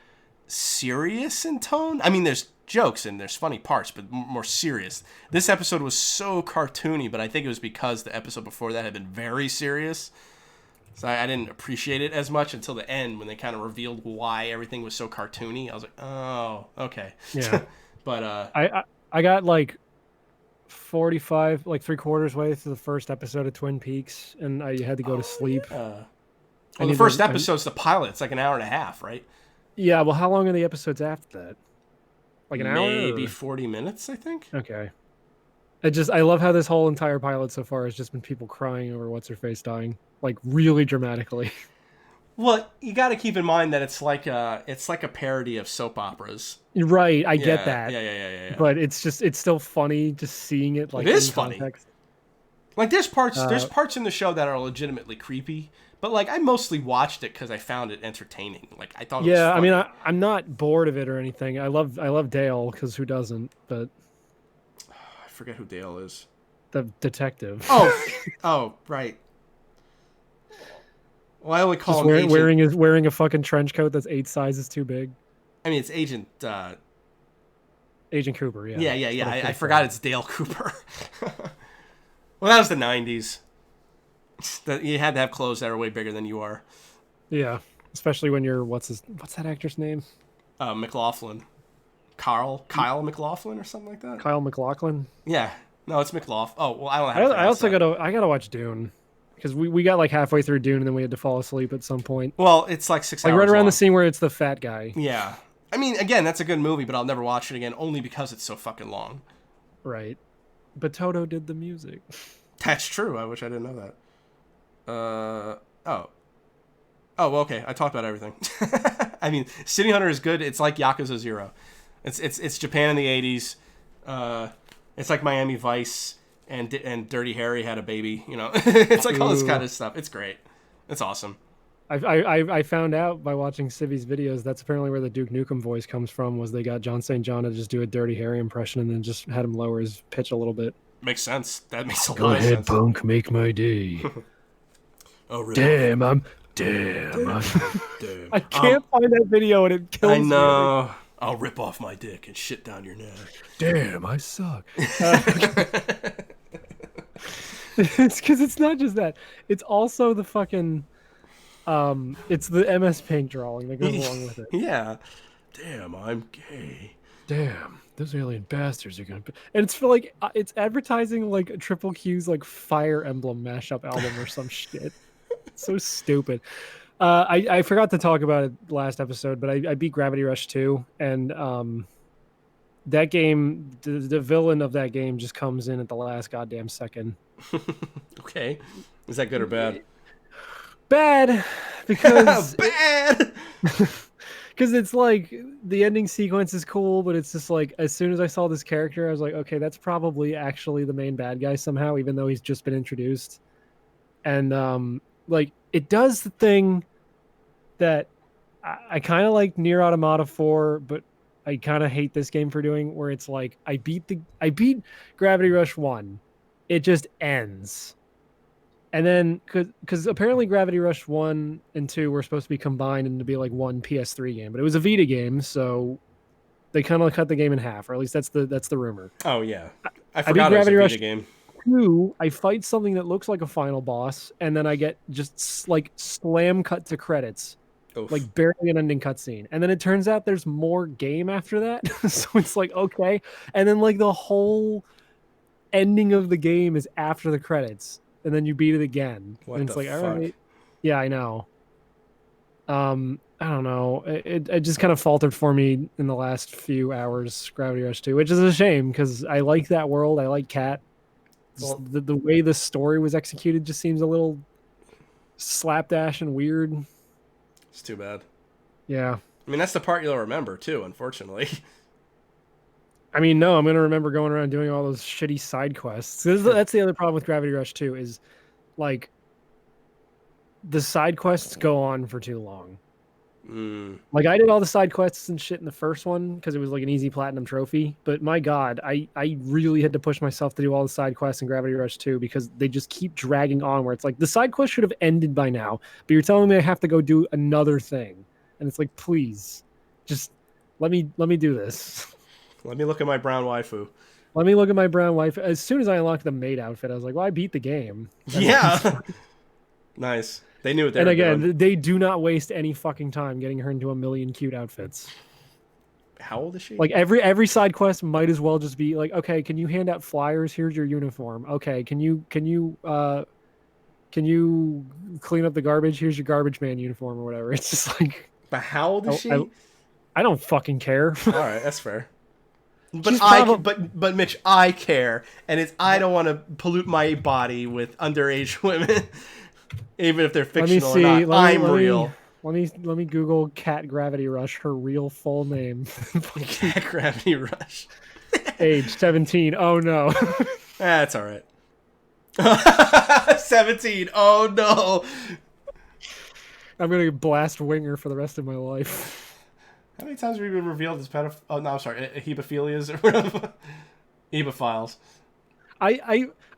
serious in tone. I mean, there's jokes and there's funny parts, but more serious. This episode was so cartoony, but I think it was because the episode before that had been very serious. So I didn't appreciate it as much until the end when they kind of revealed why everything was so cartoony. I was like, oh, okay. Yeah. But I got like 45, like 3/4 way through the first episode of Twin Peaks, and I had to go to sleep. well, the first episode's the pilot. It's like an hour and a half, right? Yeah, well, how long are the episodes after that? Like an hour? Maybe Or? 40 minutes, I think. Okay. I love how this whole entire pilot so far has just been people crying over what's her face dying, like really dramatically. Well, you got to keep in mind that it's like a parody of soap operas. Right, I get Yeah, that. yeah. But it's still funny just seeing it like It is in funny. context. Like there's parts in the show that are legitimately creepy, but like I mostly watched it because I found it entertaining. Like I thought. It was Yeah, funny. I mean, I'm not bored of it or anything. I love Dale because who doesn't? But I forget who Dale is. the detective. Oh, right. Well, I only call Just him Agent. wearing a fucking trench coat that's 8 sizes too big. I mean, it's Agent. Agent Cooper, yeah. Yeah. I forgot it's Dale Cooper. Well, that was the '90s. You had to have clothes that were way bigger than you are. Yeah, especially when you're what's that actor's name? McLaughlin. Kyle McLaughlin or something like that. Kyle MacLachlan. Yeah. No, it's McLaughlin. Oh, well, I don't know. I also gotta watch Dune because we got like halfway through Dune and then we had to fall asleep at some point. Well, it's like 6 hours. Like right around long. the scene where it's the fat guy. Yeah. I mean, again, that's a good movie, but I'll never watch it again only because it's so fucking long. Right. But Toto did the music. That's true. I wish I didn't know that. Oh, well, okay. I talked about everything. I mean, City Hunter is good. It's like Yakuza 0. It's Japan in the 80s. It's like Miami Vice and Dirty Harry had a baby. You know, it's like all this kind of stuff. It's great. It's awesome. I found out by watching Civi's videos that's apparently where the Duke Nukem voice comes from. Was they got John St. John to just do a Dirty Harry impression and then just had him lower his pitch a little bit. Makes sense. That makes a Go lot of ahead, sense. punk, make my day. Oh, really? Damn. Damn. I can't find that video and it kills me. I know. I'll rip off my dick and shit down your neck. Damn, I suck. It's because it's not just that. It's also the fucking, it's the MS Paint drawing that goes along with it. Yeah. Damn, I'm gay. Damn, those alien bastards are gonna. And it's for like it's advertising like Triple Q's like Fire Emblem mashup album or some shit. It's so stupid. I forgot to talk about it last episode, but I beat Gravity Rush 2, and that game, the villain of that game just comes in at the last goddamn second. Okay. Is that good or bad? Bad, because bad. Because it's like the ending sequence is cool, but it's just like as soon as I saw this character, I was like, okay, that's probably actually the main bad guy somehow, even though he's just been introduced. And like it does the thing that I kind of like Nier Automata 4, but I kind of hate this game for doing, where it's like I beat Gravity Rush 1, it just ends. And then, because apparently Gravity Rush 1 and 2 were supposed to be combined into be like one PS3 game, but it was a Vita game, so they kind of cut the game in half, or at least that's the rumor. Oh yeah, I beat forgot it was a Gravity Vita Rush game. 2, I fight something that looks like a final boss, and then I get just like slam cut to credits. Oof. Like barely an ending cutscene, and then it turns out there's more game after that. So it's like okay, and then like the whole ending of the game is after the credits, and then you beat it again. What and it's the like fuck? all right, yeah, I know. I don't know. It just kind of faltered for me in the last few hours. Gravity Rush 2, which is a shame because I like that world. I like Cat. Well, The way the story was executed just seems a little slapdash and weird. it's too bad. Yeah. I mean, that's the part you'll remember too, unfortunately. I mean, no, I'm going to remember going around doing all those shitty side quests. That's the other problem with Gravity Rush 2 is, like, the side quests go on for too long. Like, I did all the side quests and shit in the first one because it was, like, an easy platinum trophy. But, my God, I really had to push myself to do all the side quests in Gravity Rush 2 because they just keep dragging on where it's like, the side quest should have ended by now. But you're telling me I have to go do another thing. And it's like, please, just let me do this. Let me look at my brown waifu. Let me look at my brown wife. As soon as I unlocked the maid outfit, I was like, well, I beat the game. Yeah. Nice. They knew what they and were again, doing. they do not waste any fucking time getting her into a million cute outfits. how old is she? Like every side quest might as well just be like, okay, can you hand out flyers? Here's your uniform. Okay, can you clean up the garbage? Here's your garbage man uniform or whatever. It's just like, But how old is she? I don't fucking care. All right, that's fair. But She's probably- but Mitch, I care, and I don't want to pollute my body with underage women, even if they're fictional or not. I'm real. Let me Google Cat Gravity Rush. Her real full name. Cat Gravity Rush. Age 17. Oh no. That's all right. 17. Oh no. I'm gonna blast Winger for the rest of my life. How many times have we been revealed as pedophiles? Oh no, I'm sorry, hebephilias or whatever. Hebephiles.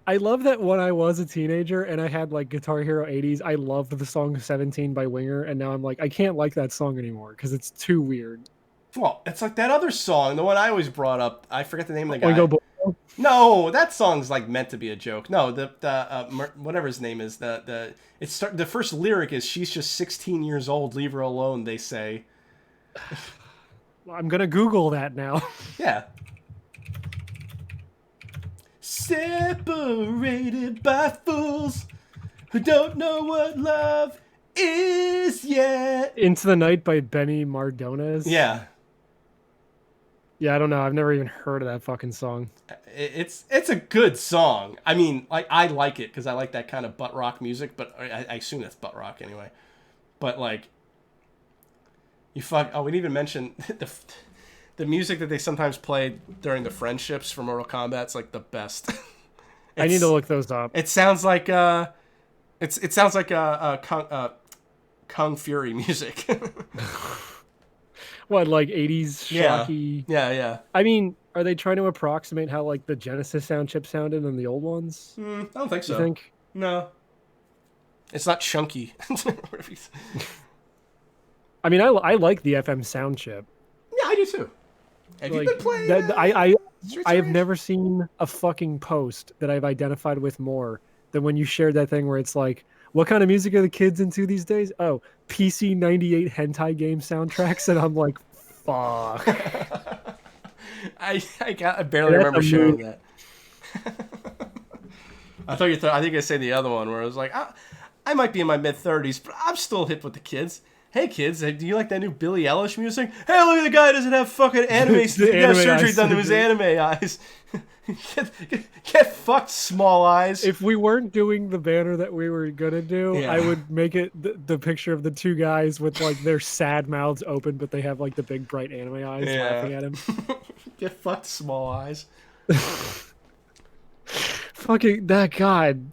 I love that when I was a teenager and I had like Guitar Hero 80s, I loved the song 17 by Winger, and now I'm like, I can't like that song anymore because it's too weird. Well, it's like that other song, the one I always brought up. I forget the name of the guy. Oingo Boingo? No, that song's like meant to be a joke. No, the whatever his name is, the first lyric is she's just 16 years old, leave her alone, they say. I'm gonna Google that now. Yeah. Separated by fools who don't know what love is yet. Into the Night by Benny Mardones. Yeah. Yeah, I don't know. I've never even heard of that fucking song. It's a good song. I mean, like, I like it because I like that kind of butt rock music, but I assume that's butt rock anyway. But like, we didn't even mention the music that they sometimes play during the friendships for Mortal Kombat's like the best. I need to look those up. It sounds like it sounds like Kung Fury music. What, like 80s shocky? Yeah. I mean, are they trying to approximate how like the Genesis sound chip sounded in the old ones? I don't think so. You think? No. It's not chunky. I mean, I like the FM sound chip. Yeah, I do too. Have you Like, been playing? I have never seen a fucking post that I've identified with more than when you shared that thing where it's like, what kind of music are the kids into these days? Oh, PC 98 hentai game soundtracks, and I'm like, fuck. I barely remember sharing that. I think I said the other one where I was like, I might be in my mid-30s, but I'm still hip with the kids. Hey kids, do you like that new Billie Eilish music? Hey, look at the guy who doesn't have fucking anime. He got surgery done to his anime eyes. Get fucked, small eyes. If we weren't doing the banner that we were gonna do, Yeah. I would make it the picture of the two guys with like their sad mouths open, but they have like the big bright anime eyes laughing at him. Get fucked, small eyes. Fucking that God,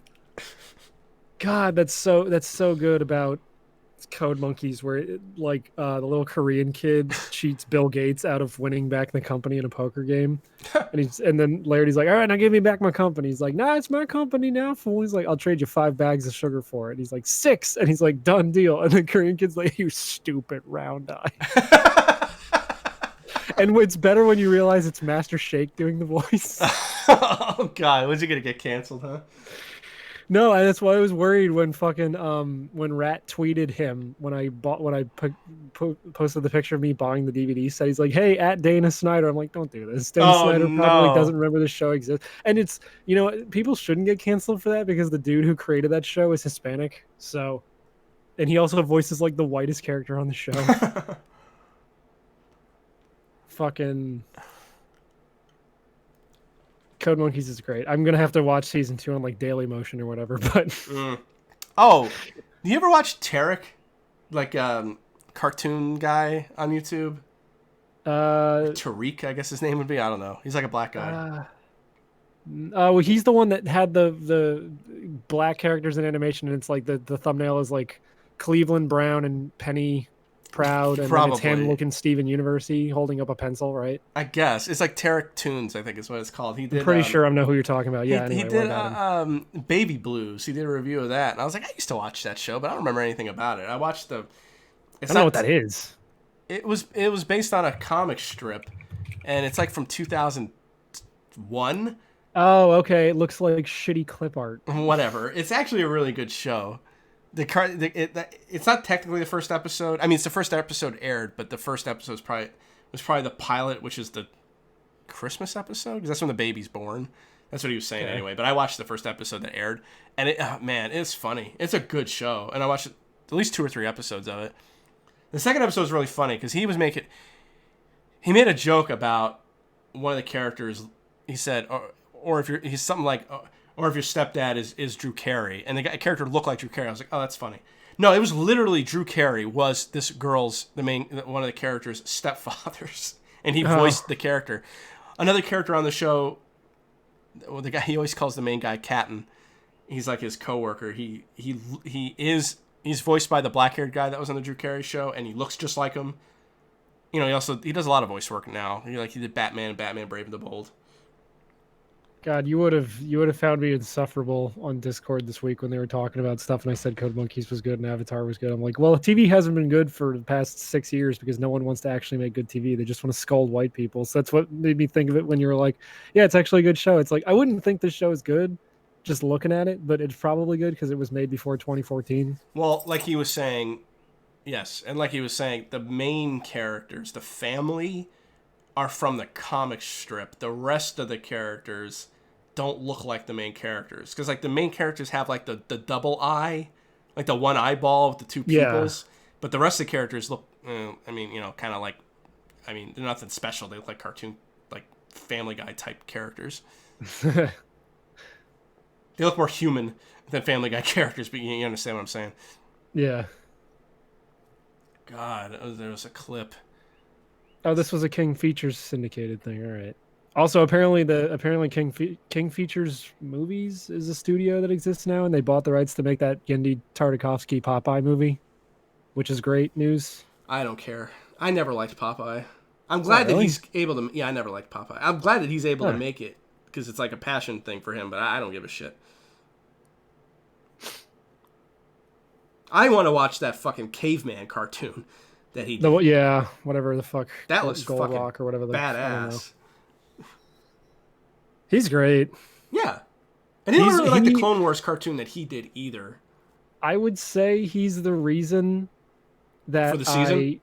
that's so good about Code Monkeys, where like the little Korean kid cheats Bill Gates out of winning back the company in a poker game, and then Larry's like, all right, now give me back my company. He's like, nah, it's my company now, fool. He's like, I'll trade you 5 bags of sugar for it. He's like, 6, and he's like, done deal. And the Korean kid's like, you stupid round eye. And it's better when you realize it's Master Shake doing the voice. Oh God, when's he gonna get canceled, huh? No, that's why I was worried when fucking when Rat tweeted him when I posted the picture of me buying the DVD set. He's like, "Hey, at Dana Snyder." I'm like, "Don't do this." Dana Snyder probably doesn't remember the show exists, and it's people shouldn't get canceled for that because the dude who created that show is Hispanic. So, and he also voices like the whitest character on the show. Fucking. Code Monkeys is great. I'm gonna have to watch season 2 on like Daily Motion or whatever. But oh, do you ever watch Tarek, like cartoon guy on YouTube? Tariq, I guess his name would be. I don't know. He's like a black guy. Well, he's the one that had the black characters in animation, and it's like the thumbnail is like Cleveland Brown and Penny Proud, and then it's him looking Steven Universe holding up a pencil, right? I guess it's like Tarek Tunes, I think is what it's called. He did. I'm pretty sure I know who you're talking about. Yeah, he did Baby Blues. He did a review of that, and I was like, I used to watch that show, but I don't remember anything about it. I watched the. I don't know what that is. It was based on a comic strip, and it's like from 2001. Oh, okay. It looks like shitty clip art. Whatever. It's actually a really good show. It's not technically the first episode. I mean, it's the first episode aired, but the first episode is probably was probably the pilot, which is the Christmas episode, because that's when the baby's born. That's what he was saying anyway. But I watched the first episode that aired, and it's funny. It's a good show, and I watched at least 2 or 3 episodes of it. The second episode was really funny because he made a joke about one of the characters. He said, or if he's something like, or if your stepdad is Drew Carey, and the character looked like Drew Carey. I was like, oh, that's funny. No, it was literally Drew Carey was this girl's one of the character's stepfathers, and he voiced the character. Another character on the show, well, the guy he always calls the main guy Captain. He's like his coworker. He's voiced by the black-haired guy that was on the Drew Carey show, and he looks just like him. You know, he does a lot of voice work now. He did Batman and Batman Brave and the Bold. God, you would have found me insufferable on Discord this week when they were talking about stuff, and I said Code Monkeys was good and Avatar was good. I'm like, well, TV hasn't been good for the past 6 years because no one wants to actually make good TV. They just want to scold white people. So that's what made me think of it when you were like, yeah, it's actually a good show. It's like, I wouldn't think this show is good just looking at it, but it's probably good because it was made before 2014. Well, like he was saying, yes, and like he was saying, the main characters, the family, are from the comic strip. The rest of the characters don't look like the main characters, because like the main characters have like the double eye, like the one eyeball with the two pupils, but the rest of the characters look, I mean, you know, kind of like, I mean, they're nothing special. They look like cartoon, like Family Guy type characters. They look more human than Family Guy characters, but you understand what I'm saying? Yeah. God, there was a clip. Oh, this was a King Features syndicated thing. All right. Also, apparently King Features Movies is a studio that exists now, and they bought the rights to make that Gendy Tartakovsky Popeye movie, which is great news. I don't care. I never liked Popeye. I'm glad that he's able to. Yeah, I never liked Popeye. I'm glad that he's able to make it because it's like a passion thing for him. But I don't give a shit. I want to watch that fucking caveman cartoon that he did. Yeah, whatever the fuck. That looks Gold fucking Rock or whatever. Badass. He's great. Yeah. And he didn't really like the Clone Wars cartoon that he did either. I would say he's the reason that For the season?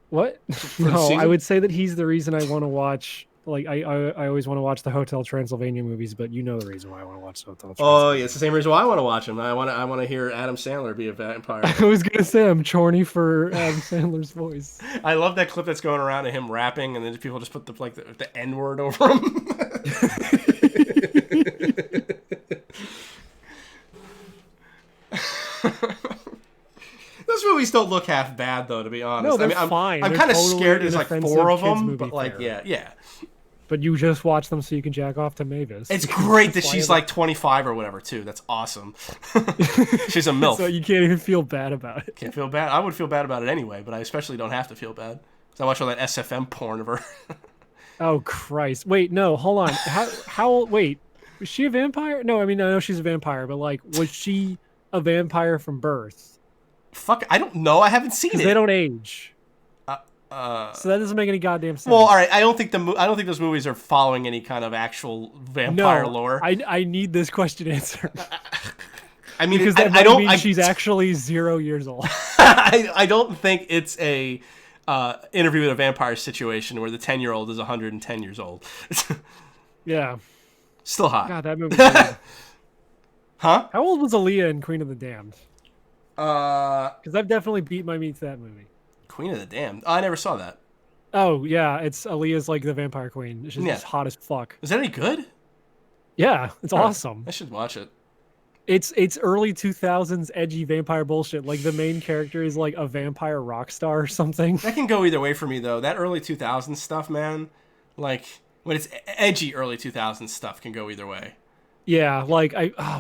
What? No, I would say that he's the reason I want to watch. Like I always want to watch the Hotel Transylvania movies, but you know the reason why I want to watch the Hotel Transylvania. Oh, yeah, it's the same reason why I want to watch them. I want to hear Adam Sandler be a vampire. I was gonna say I'm chorny for Adam Sandler's voice. I love that clip that's going around of him rapping, and then people just put the N word over him. Those movies don't look half bad, though, to be honest. No, they're fine. I'm kind of scared there's like 4 of them, but like, yeah. But you just watch them so you can jack off to Mavis. It's great that she's like 25 or whatever, too. That's awesome. She's a MILF. So you can't even feel bad about it. Can't feel bad. I would feel bad about it anyway, but I especially don't have to feel bad. Because I watch all that SFM porn of her. Oh, Christ. Wait, no, hold on. Wait, was she a vampire? No, I mean, I know she's a vampire, but like, was she a vampire from birth? Fuck, I don't know. I haven't seen it. They don't age. So that doesn't make any goddamn sense. Well, all right. I don't think those movies are following any kind of actual vampire lore. I need this question answered. I mean, because that might mean she's actually 0 years old. I don't think it's a interview with a vampire situation where the 10-year-old is 110 years old. Yeah. Still hot. God, that movie. Huh? How old was Aaliyah in Queen of the Damned? Because I've definitely beat my meat to that movie. Queen of the Damned. Oh, I never saw that. Oh yeah, it's Aaliyah's like the vampire queen. She's just hot as fuck. Is that any good? Yeah, it's awesome. I should watch it. It's early 2000s edgy vampire bullshit. Like the main character is like a vampire rock star or something. That can go either way for me though. That early 2000s stuff, man. Like when it's edgy early 2000s stuff can go either way. Yeah, like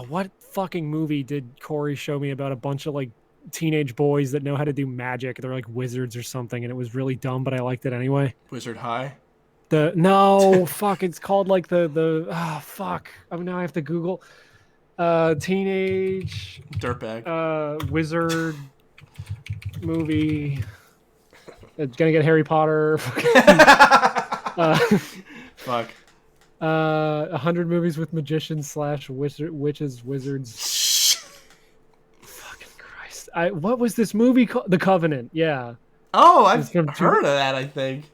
what fucking movie did Corey show me about a bunch of like teenage boys that know how to do magic? They're like wizards or something, and it was really dumb, but I liked it anyway. Wizard High? Fuck, it's called like fuck. Oh, now I have to Google. Teenage dirtbag wizard movie. It's gonna get Harry Potter. Fuck. 100 movies with magicians / witches, wizards. Fucking Christ! What was this movie called? The Covenant. Yeah. Oh, I've heard of that. I think.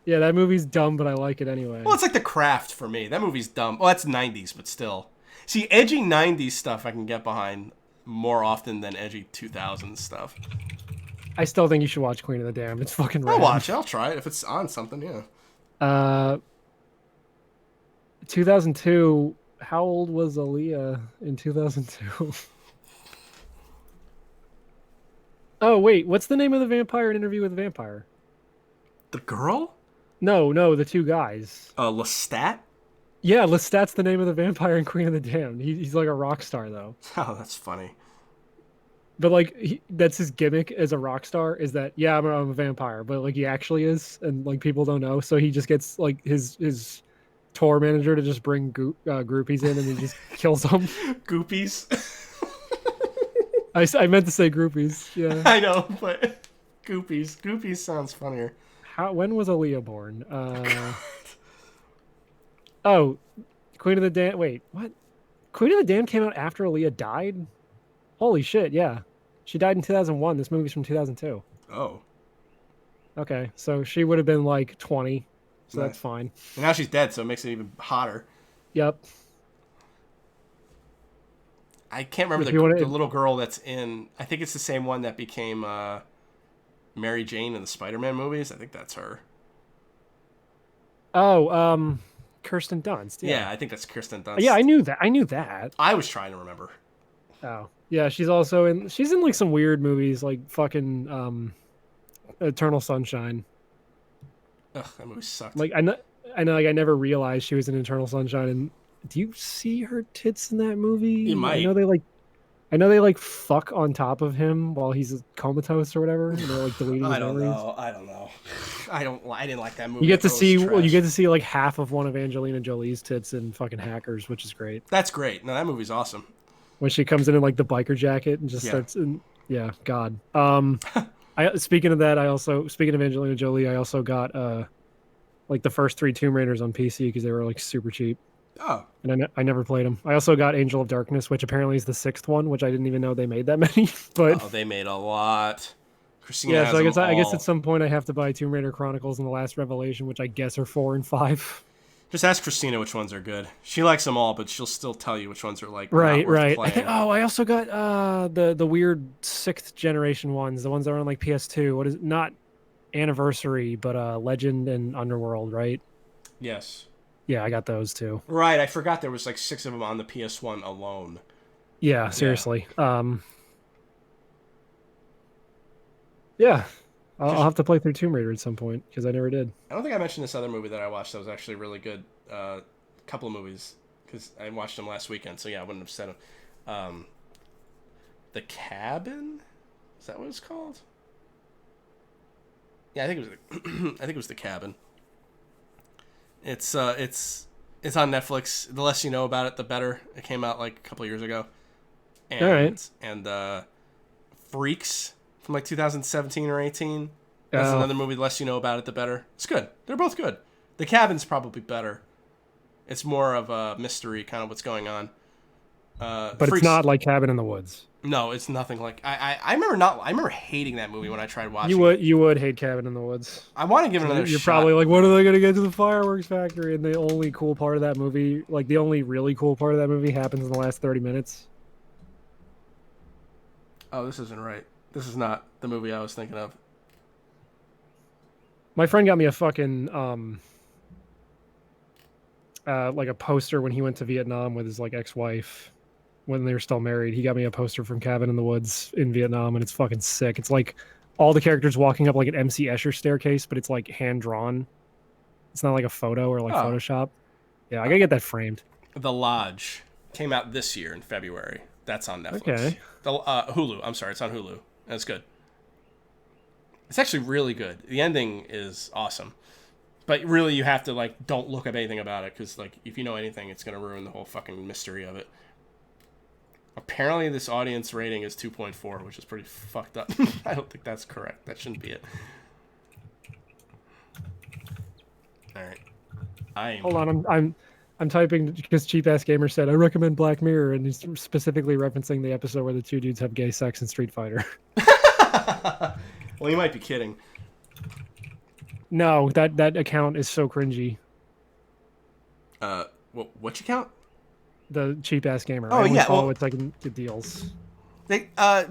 Yeah, that movie's dumb, but I like it anyway. Well, it's like The Craft for me. That movie's dumb. Well, that's 90s, but still. See, edgy 90s stuff I can get behind more often than edgy 2000s stuff. I still think you should watch Queen of the Damned. It's fucking rad. I'll watch it. I'll try it if it's on something, yeah. 2002. How old was Aaliyah in 2002? Oh, wait. What's the name of the vampire in Interview with the Vampire? The girl? No, the two guys. Lestat? Yeah, Lestat's the name of the vampire in Queen of the Damned. He's like a rock star, though. Oh, that's funny. But like, that's his gimmick as a rock star is that, yeah, I'm a vampire, but like he actually is, and like people don't know. So he just gets like his tour manager to just bring groupies in, and he just kills them. Goopies? I meant to say groupies. Yeah. I know, but goopies. Goopies sounds funnier. When was Aaliyah born? Oh, Queen of the Damned. Wait, what? Queen of the Damned came out after Aaliyah died? Holy shit, yeah. She died in 2001. This movie's from 2002. Oh. Okay, so she would have been like 20, so Nice. that's fine. And now she's dead, so it makes it even hotter. Yep. I can't remember If you wanna- the little girl that's in... I think it's the same one that became Mary Jane in the Spider-Man movies. I think that's her. Oh, Kirsten Dunst. Yeah, I think that's Kirsten Dunst. Yeah, I knew that. I knew that. I was trying to remember. Oh, yeah. She's in like some weird movies, like fucking Eternal Sunshine. Ugh, that movie sucked. Like I know, like I never realized she was in Eternal Sunshine. And do you see her tits in that movie? You might. I know they like fuck on top of him while he's comatose or whatever. And they're like deleting his I don't memories. know. I didn't like that movie. You get to I thought it was see trash. like half of one of Angelina Jolie's tits in fucking Hackers, which is great. That's great. No, that movie's awesome. When she comes in like the biker jacket and just Yeah. starts in, yeah, God. Speaking of that, speaking of Angelina Jolie, I also got like the first 3 Tomb Raiders on PC because they were like super cheap, Oh, and I never played them. I also got Angel of Darkness, which apparently is the 6th one, which I didn't even know they made that many. But they made a lot. Christina yeah, has so I guess them at some point I have to buy Tomb Raider Chronicles and the Last Revelation, which I guess are 4 and 5. Just ask Christina which ones are good. She likes them all, but she'll still tell you which ones are like Right, not worth right. playing. I also got the weird 6th generation ones, the ones that are on like PS2. What is it? Not Anniversary, but Legend and Underworld, right? Yes. Yeah, I got those too. Right, I forgot there was like 6 of them on the PS1 alone. Yeah, seriously. Yeah, I'll have to play through Tomb Raider at some point because I never did. I don't think I mentioned this other movie that I watched that was actually really good. A couple of movies because I watched them last weekend, so yeah, I wouldn't have said them. The Cabin? Is that what it's called? Yeah, I think it was The Cabin. It's on Netflix. The less you know about it, the better. It came out like a couple of years ago. And, All right. And Freaks from like 2017 or 18. That's another movie. The less you know about it, the better. It's good. They're both good. The Cabin's probably better. It's more of a mystery, kind of what's going on. But Freaks, it's not like Cabin in the Woods. No, it's nothing like. I remember hating that movie when I tried watching. You would hate Cabin in the Woods. I want to give it another You're shot. probably like, when are they gonna get to the fireworks factory? And the only cool part of that movie, like the only really cool part of that movie, happens in the last 30 minutes. Oh, this isn't right. This is not the movie I was thinking of. My friend got me a fucking like a poster when he went to Vietnam with his like ex-wife when they were still married. He got me a poster from Cabin in the Woods in Vietnam, and it's fucking sick. It's like all the characters walking up like an MC Escher staircase, but it's like hand drawn. It's not like a photo or like Photoshop. Yeah, I gotta get that framed. The Lodge came out this year in February. That's on Netflix. Okay. The Hulu. I'm sorry, it's on Hulu. That's good. It's actually really good. The ending is awesome. But really, you have to, like, don't look up anything about it, because, like, if you know anything, it's going to ruin the whole fucking mystery of it. Apparently, this audience rating is 2.4, which is pretty fucked up. I don't think that's correct. That shouldn't be it. Alright. Hold on, I'm typing because Cheap Ass Gamer said I recommend Black Mirror, and he's specifically referencing the episode where the two dudes have gay sex in Street Fighter. Well, you might be kidding. No, that account is so cringy. Which account? The cheap ass gamer. Oh, I only yeah, follow well- it so I can get deals.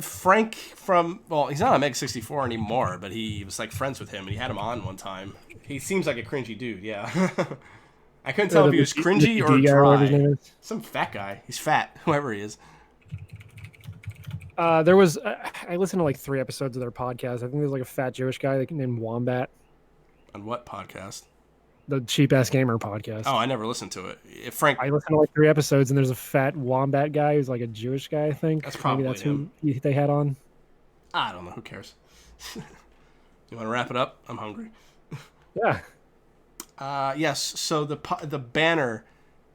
Frank from, well, he's not on Meg 64 anymore, but he was like friends with him, and he had him on one time. He seems like a cringy dude, yeah. I couldn't tell if he was cringy or guy, whatever his dry. name is. Some fat guy. He's fat, whoever he is. There was I listened to like 3 episodes of their podcast. I think there's like a fat Jewish guy named Wombat, On what podcast? the cheap ass gamer podcast. Oh, I never listened to it. If Frank, I listened to like 3 episodes, and there's a fat Wombat guy who's like a Jewish guy. I think That's probably maybe that's him. who they had on. I don't know. Who cares? You want to wrap it up? I'm hungry. Yeah. Yes. So the banner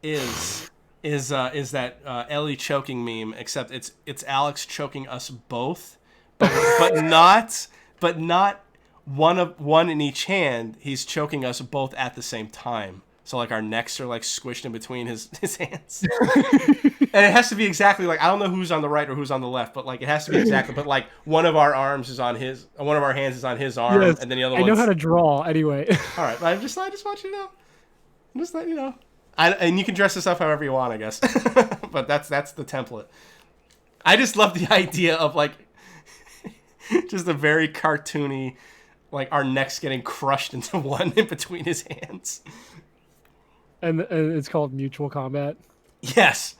is that Ellie choking meme, except it's Alex choking us both, but not one in each hand. He's choking us both at the same time. So like our necks are like squished in between his hands. And it has to be exactly like, I don't know who's on the right or who's on the left, but like it has to be exactly. But like one of our hands is on his arm, Yes, and then the other I one. know how to draw anyway. All right, I just want you to know. I'm just letting you know. And you can dress this up however you want, I guess. But that's the template. I just love the idea of like just a very cartoony, like our necks getting crushed into one in between his hands. and it's called Mutual Combat. Yes.